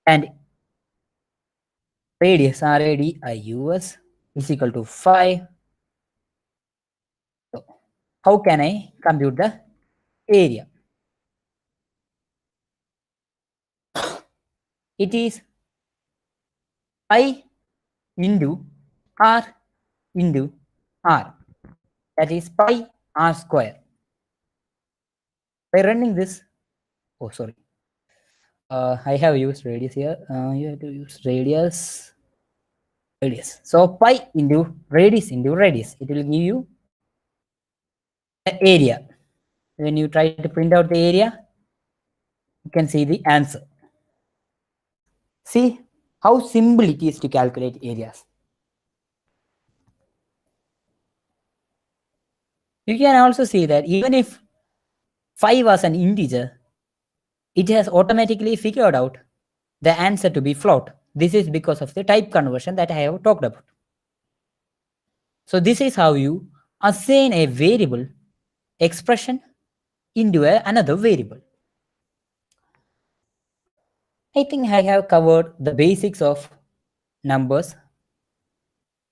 and radius radius is equal to 5. So how can I compute the area? It is pi into r into r, that is pi r square. By running this, oh sorry, I have used radius here. You have to use radius. So pi into radius, it will give you the area. When you try to print out the area, you can see the answer. See how simple it is to calculate areas. You can also see that even if 5 was an integer, it has automatically figured out the answer to be float. This is because of the type conversion that I have talked about. So this is how you assign a variable expression into another variable. I think I have covered the basics of numbers,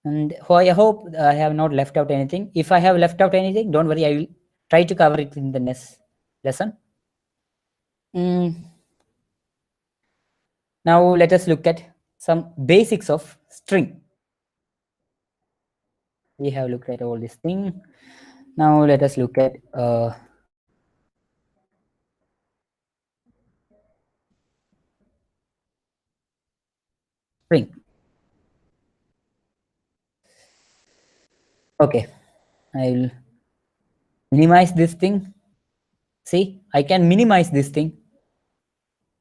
and I hope I have not left out anything. If I have left out anything, don't worry, I will Try to cover it in the next lesson. Now let us look at some basics of string. We have looked at all this thing. Now let us look at string. Okay, I will minimize this thing. See, I can minimize this thing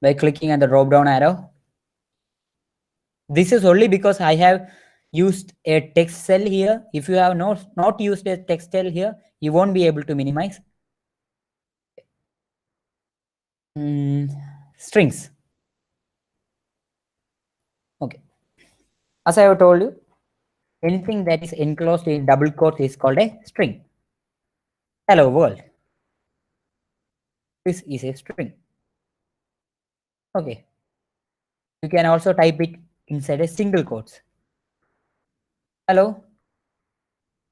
by clicking on the drop down arrow. This is only because I have used a text cell here. If you have not used a text cell here, you won't be able to minimize. Strings. Okay. As I have told you, anything that is enclosed in double quotes is called a string. Hello world. This is a string. Okay. You can also type it inside a single quotes. Hello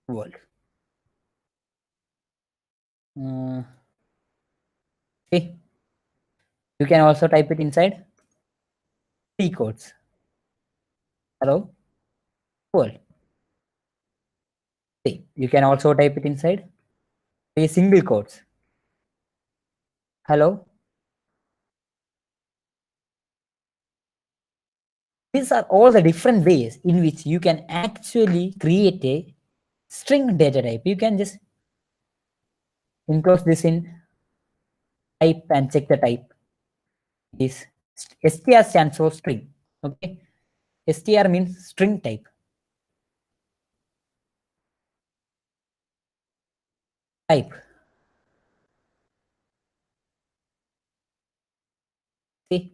world. See, you can also type it inside three quotes. Hello world. See, you can also type it inside a single quotes. Hello. These are all the different ways in which you can actually create a string data type. You can just enclose this in type and check the type. Is str stands for string. Okay, str means string type. Type. See,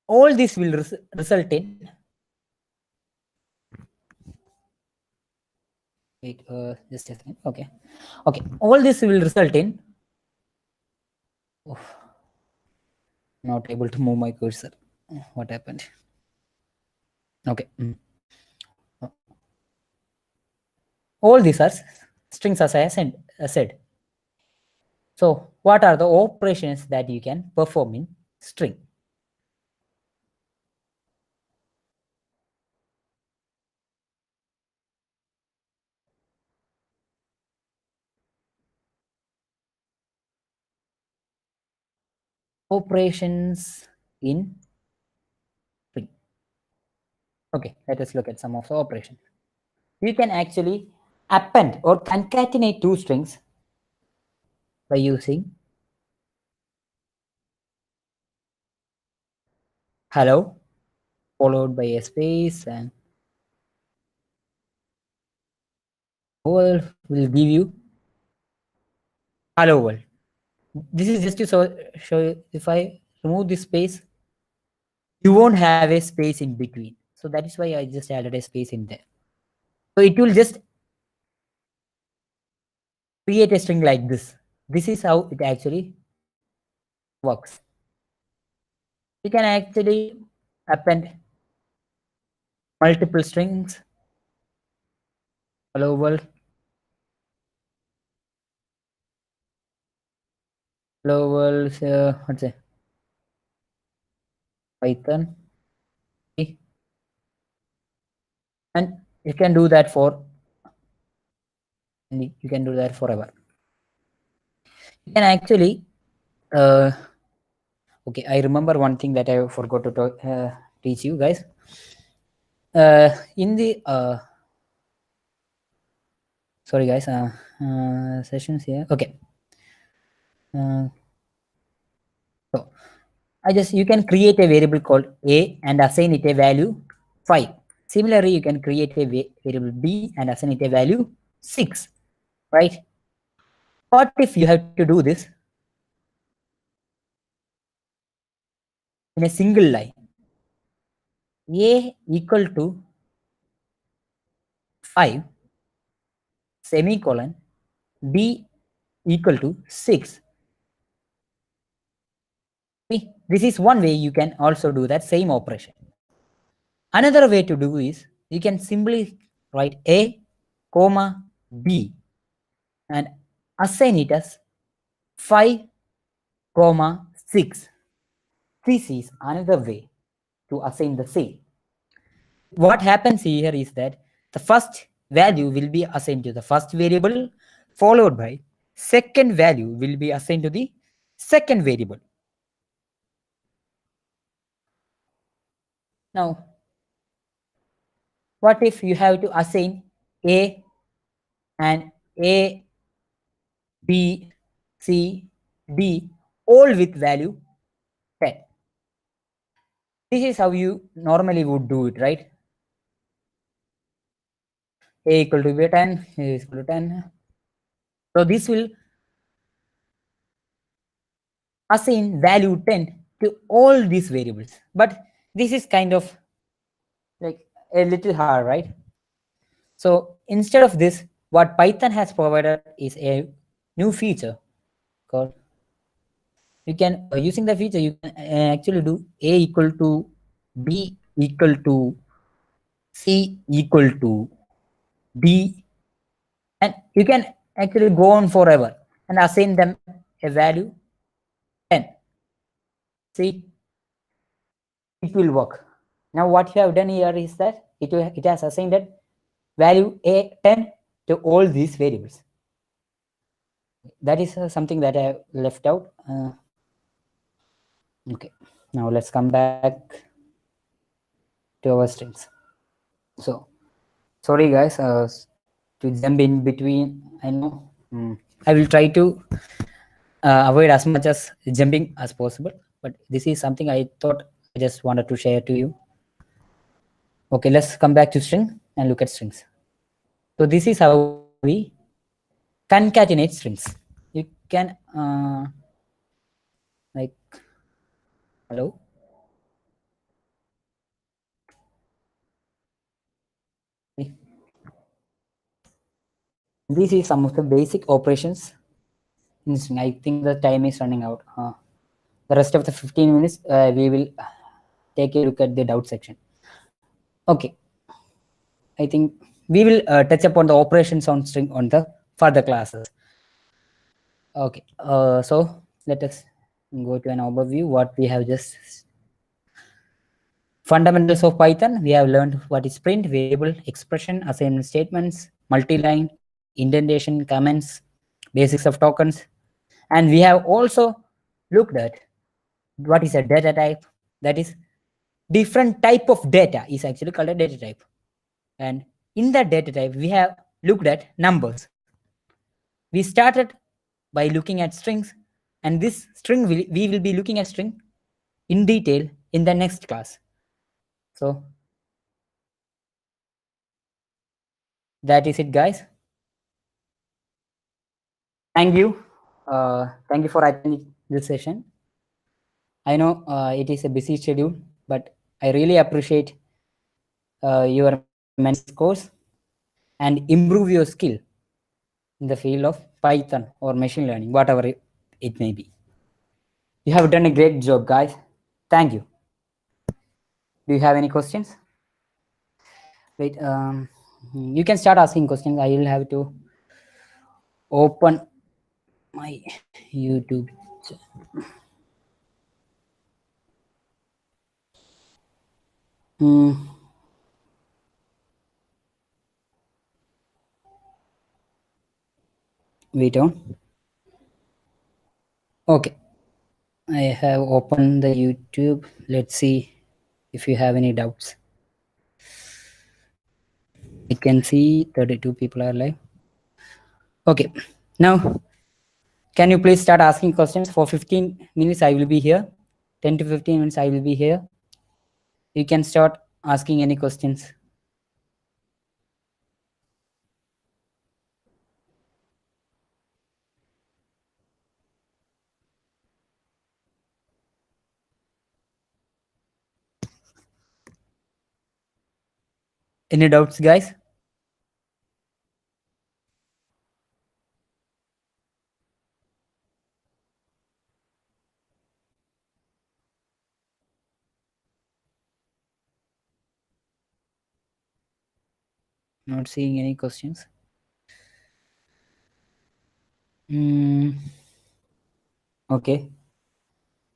all this will result in. Wait, just a second. Okay, okay. All this will result in. Oh, not able to move my cursor. What happened? Okay. All these are strings, as I said. So what are the operations that you can perform in string? Operations in string. Okay, let us look at some of the operations. You can actually append or concatenate two strings by using hello followed by a space, and world will give you hello world. This is just to show you, if I remove this space, you won't have a space in between. So that is why I just added a space in there. So it will just create a string like this. This is how it actually works. You can actually append multiple strings. Hello world. Hello world. What's it? Python. And you can do that you can do that forever. You can actually okay, I remember one thing that I forgot to teach you guys. In the sorry guys, sessions here. Okay. So you can create a variable called a and assign it a value 5. Similarly, you can create a variable b and assign it a value 6, right? What if you have to do this in a single line? A equal to 5 semicolon b equal to 6. This is one way you can also do that same operation. Another way to do is you can simply write a comma b and assign it as 5, comma 6. This is another way to assign the same. What happens here is that the first value will be assigned to the first variable, followed by second value will be assigned to the second variable. Now, what if you have to assign A and A, B, C, D all with value 10? This is how you normally would do it, right? A equal to B 10, A is equal to 10. So this will assign value 10 to all these variables. But this is kind of like a little hard, right? So instead of this, what Python has provided is a new feature called, you can using the feature you can actually do A equal to B equal to C equal to D, and you can actually go on forever and assign them a value 10. See, it will work. Now what you have done here is that it has assigned that value A10 to all these variables. That is something that I left out. Okay, now let's come back to our strings. So sorry guys, to jump in between. I know I will try to avoid as much as jumping as possible, but this is something I thought I just wanted to share to you. Okay, let's come back to string and look at strings. So this is how we concatenate strings. You can like, hello. This is some of the basic operations in string. I think the time is running out. The rest of the 15 minutes, we will take a look at the doubt section. Okay, I think we will touch upon the operations on string on the further classes. Okay, so let us go to an overview what we have just. Fundamentals of Python, we have learned what is print, variable, expression, assignment statements, multi-line, indentation, comments, basics of tokens. And we have also looked at what is a data type. That is, different type of data is actually called a data type. And in that data type, we have looked at numbers. We started by looking at strings, and this string we will be looking at string in detail in the next class. So that is it, guys. Thank you. Thank you for attending this session. I know it is a busy schedule, but I really appreciate your mental course and improve your skill in the field of Python or machine learning, whatever it may be. You have done a great job, guys. Thank you. Do you have any questions? Wait, you can start asking questions. I will have to open my YouTube. Hmm. Wait on. Okay, I have opened the YouTube. Let's see if you have any doubts. I can see 32 people are live. Okay, now can you please start asking questions for 15 minutes? I will be here. 10 to 15 minutes I will be here. You can start asking any questions. Any doubts, guys? Not seeing any questions. Okay.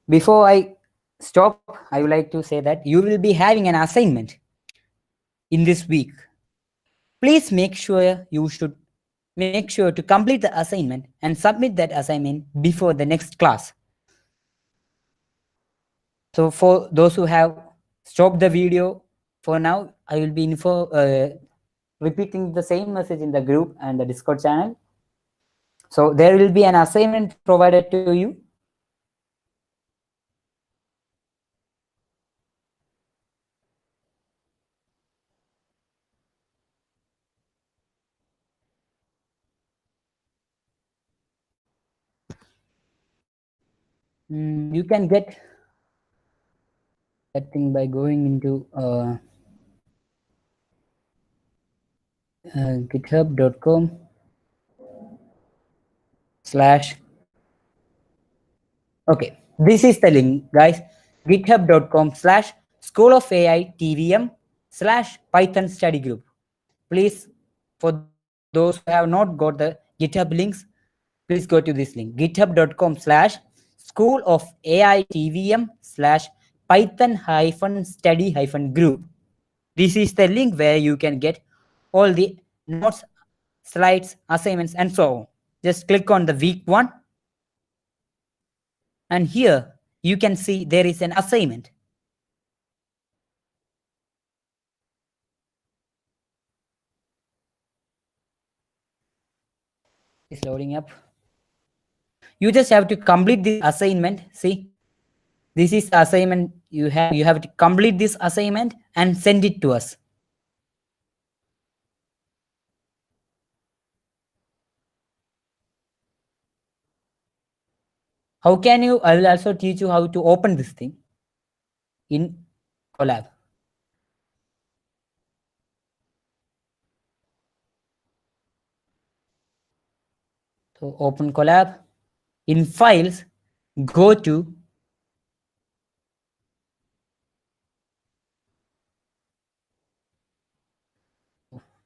Before I stop, I would like to say that you will be having an assignment in this week. Please make sure to complete the assignment and submit that assignment before the next class. So for those who have stopped the video for now, I will be repeating the same message in the group and the Discord channel. So there will be an assignment provided to you. You can get that thing by going into github.com/. Okay, this is the link, guys. github.com/School of AI TVM /Python study group. Please, for those who have not got the GitHub links, please go to this link, github.com/School of AI TVM /Python-study-group. This is the link where you can get all the notes, slides, assignments, and so on. Just click on the week 1, and here you can see there is an assignment. It's loading up. You just have to complete this assignment. See, this is the assignment you have. You have to complete this assignment and send it to us. How can you? I will also teach you how to open this thing in Collab. So open Collab. In files, go to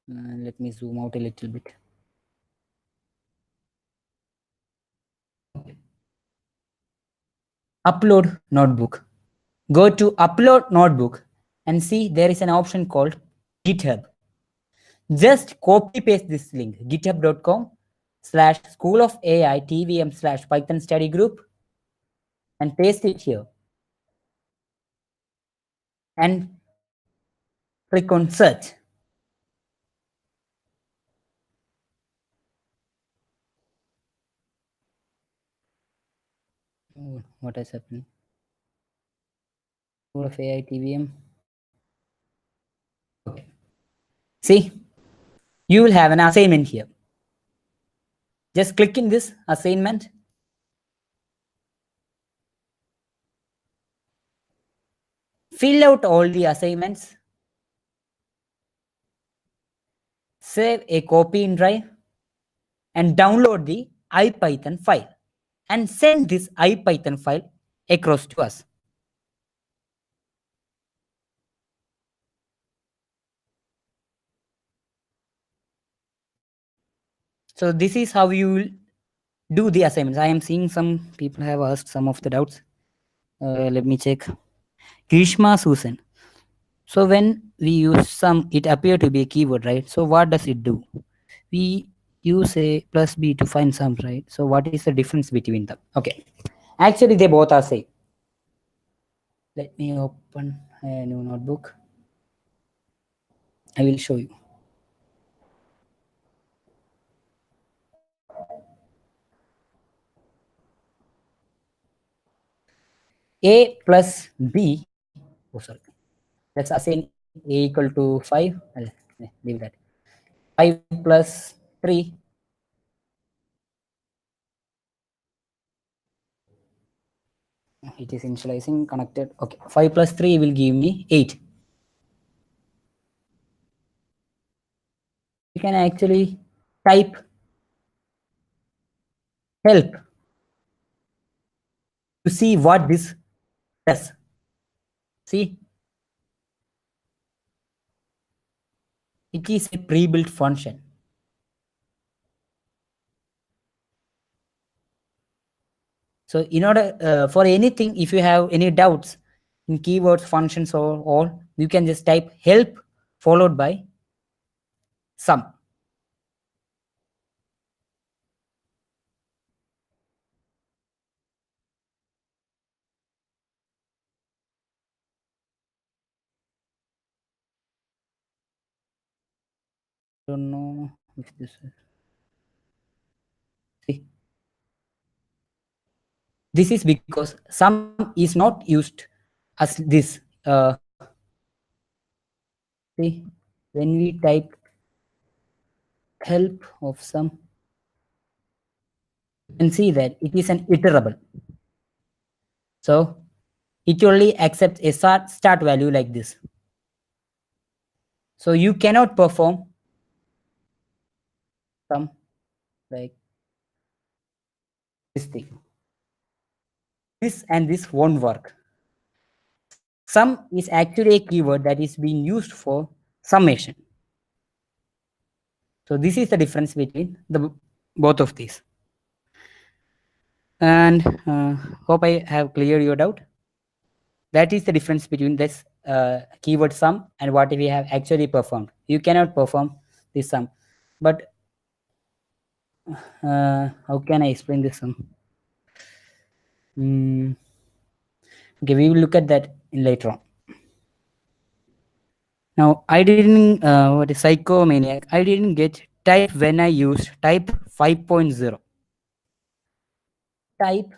let me zoom out a little bit. Upload notebook. Go to upload notebook and see there is an option called GitHub. Just copy paste this link, github.com/School of AI TVM/Python study group, and paste it here. And click on search. Oh, what is happening? School of AI TVM. Okay. See, you will have an assignment here. Just click in this assignment. Fill out all the assignments. Save a copy in Drive and download the IPython file and send this IPython file across to us. So this is how you will do the assignments. I am seeing some people have asked some of the doubts. Let me check. Grishma Susan. So when we use sum, it appear to be a keyword, right? So what does it do? We use a plus b to find sum, right? So what is the difference between them? Okay. Actually, they both are same. Let me open a new notebook. I will show you. A plus b, oh sorry, let's assign a equal to 5. Leave that. 5 plus 3. It is initializing connected. Okay, 5 plus 3 will give me 8. You can actually type help to see what this does. See, it is a pre-built function. So in order for anything, if you have any doubts in keywords, functions, or all, you can just type help followed by some. Don't know if this is, see, this is because some is not used as this. See, when we type help of some, you can see that it is an iterable. So it only accepts a start value like this. So you cannot perform some like this thing. This and this won't work. Sum is actually a keyword that is being used for summation. So this is the difference between the both of these. And hope I have cleared your doubt. That is the difference between this keyword sum and what we have actually performed. You cannot perform this sum. But how can I explain this sum? Okay, we will look at that later on. Now, I didn't, what is psychomaniac? I didn't get type when I used type 5.0. Type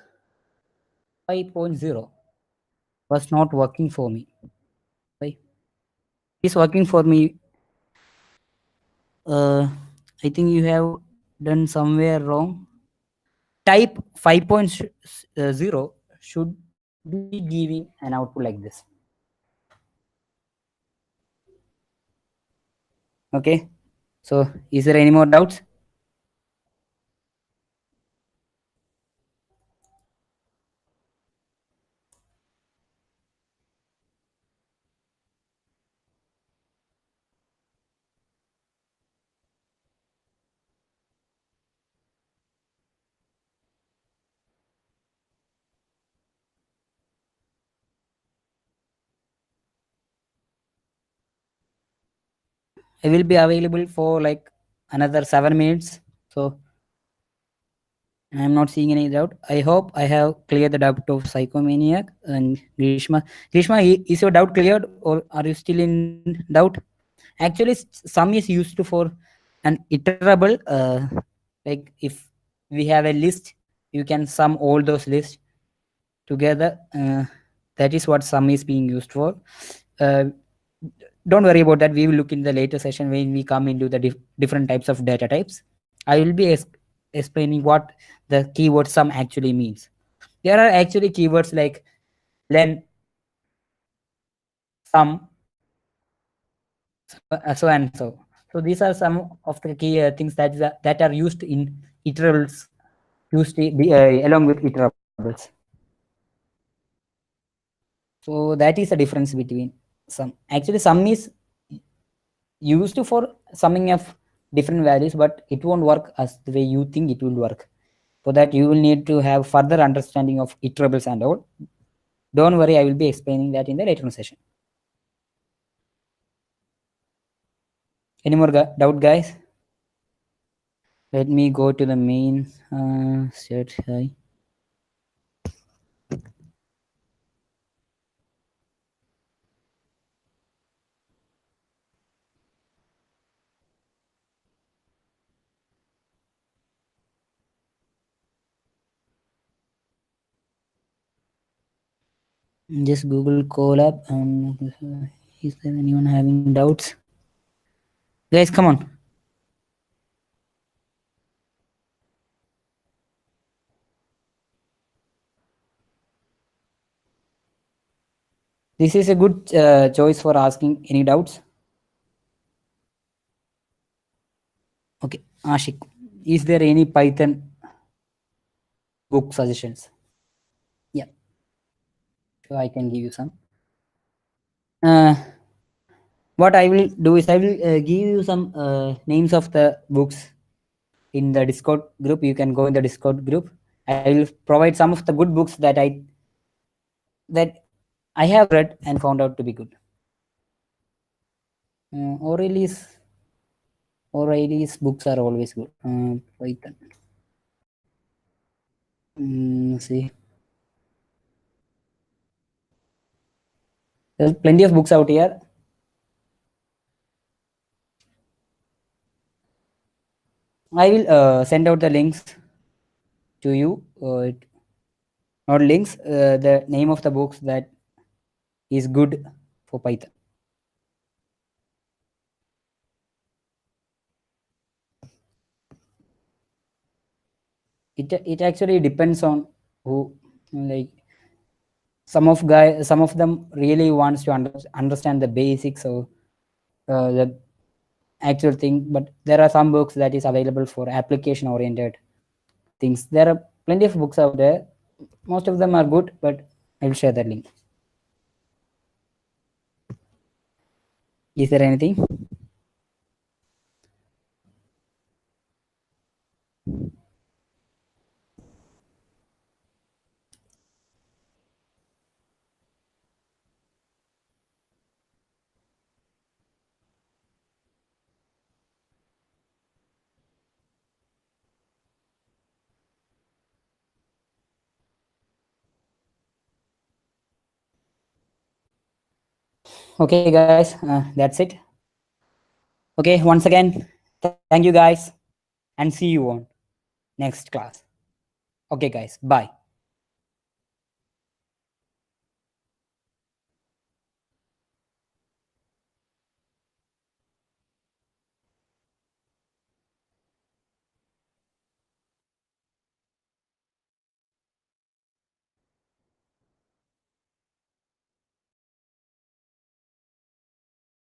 5.0 was not working for me. Why? It's working for me. I think you have done somewhere wrong. Type 5.0 should be giving an output like this. Okay. So, is there any more doubts? I will be available for like another 7 minutes. So I'm not seeing any doubt. I hope I have cleared the doubt of psychomaniac and Grishma. Grishma, is your doubt cleared or are you still in doubt? Actually, sum is used for an iterable. Like if we have a list, you can sum all those lists together. That is what sum is being used for. Uh, don't worry about that. We will look in the later session when we come into the different types of data types. I will be explaining what the keyword sum actually means. There are actually keywords like len, sum, so and so. So these are some of the key things that are used in iterables, used along with iterables. So that is the difference between sum. Actually, sum is used for summing of different values, but it won't work as the way you think it will work. For that, you will need to have further understanding of iterables and all. Don't worry, I will be explaining that in the later session. Any more doubt, guys? Let me go to the main set. Just Google Colab. Is there anyone having doubts? Guys, come on. This is a good choice for asking any doubts. Okay, Ashik, is there any Python book suggestions? Yeah, so I can give you some. What I will do is I will give you some names of the books in the Discord group. You can go in the Discord group. I will provide some of the good books that I have read and found out to be good. O'Reilly's books are always good. Python. See, there's plenty of books out here. I will send out the links to you. Not links. The name of the books that is good for Python. It actually depends on who, like some of them really wants to understand the basics of the actual thing, but there are some books that is available for application oriented things. There are plenty of books out there. Most of them are good, but I will share the link. Is there anything? Okay, guys, that's it. Okay, once again, thank you, guys, and see you on next class. Okay, guys, bye.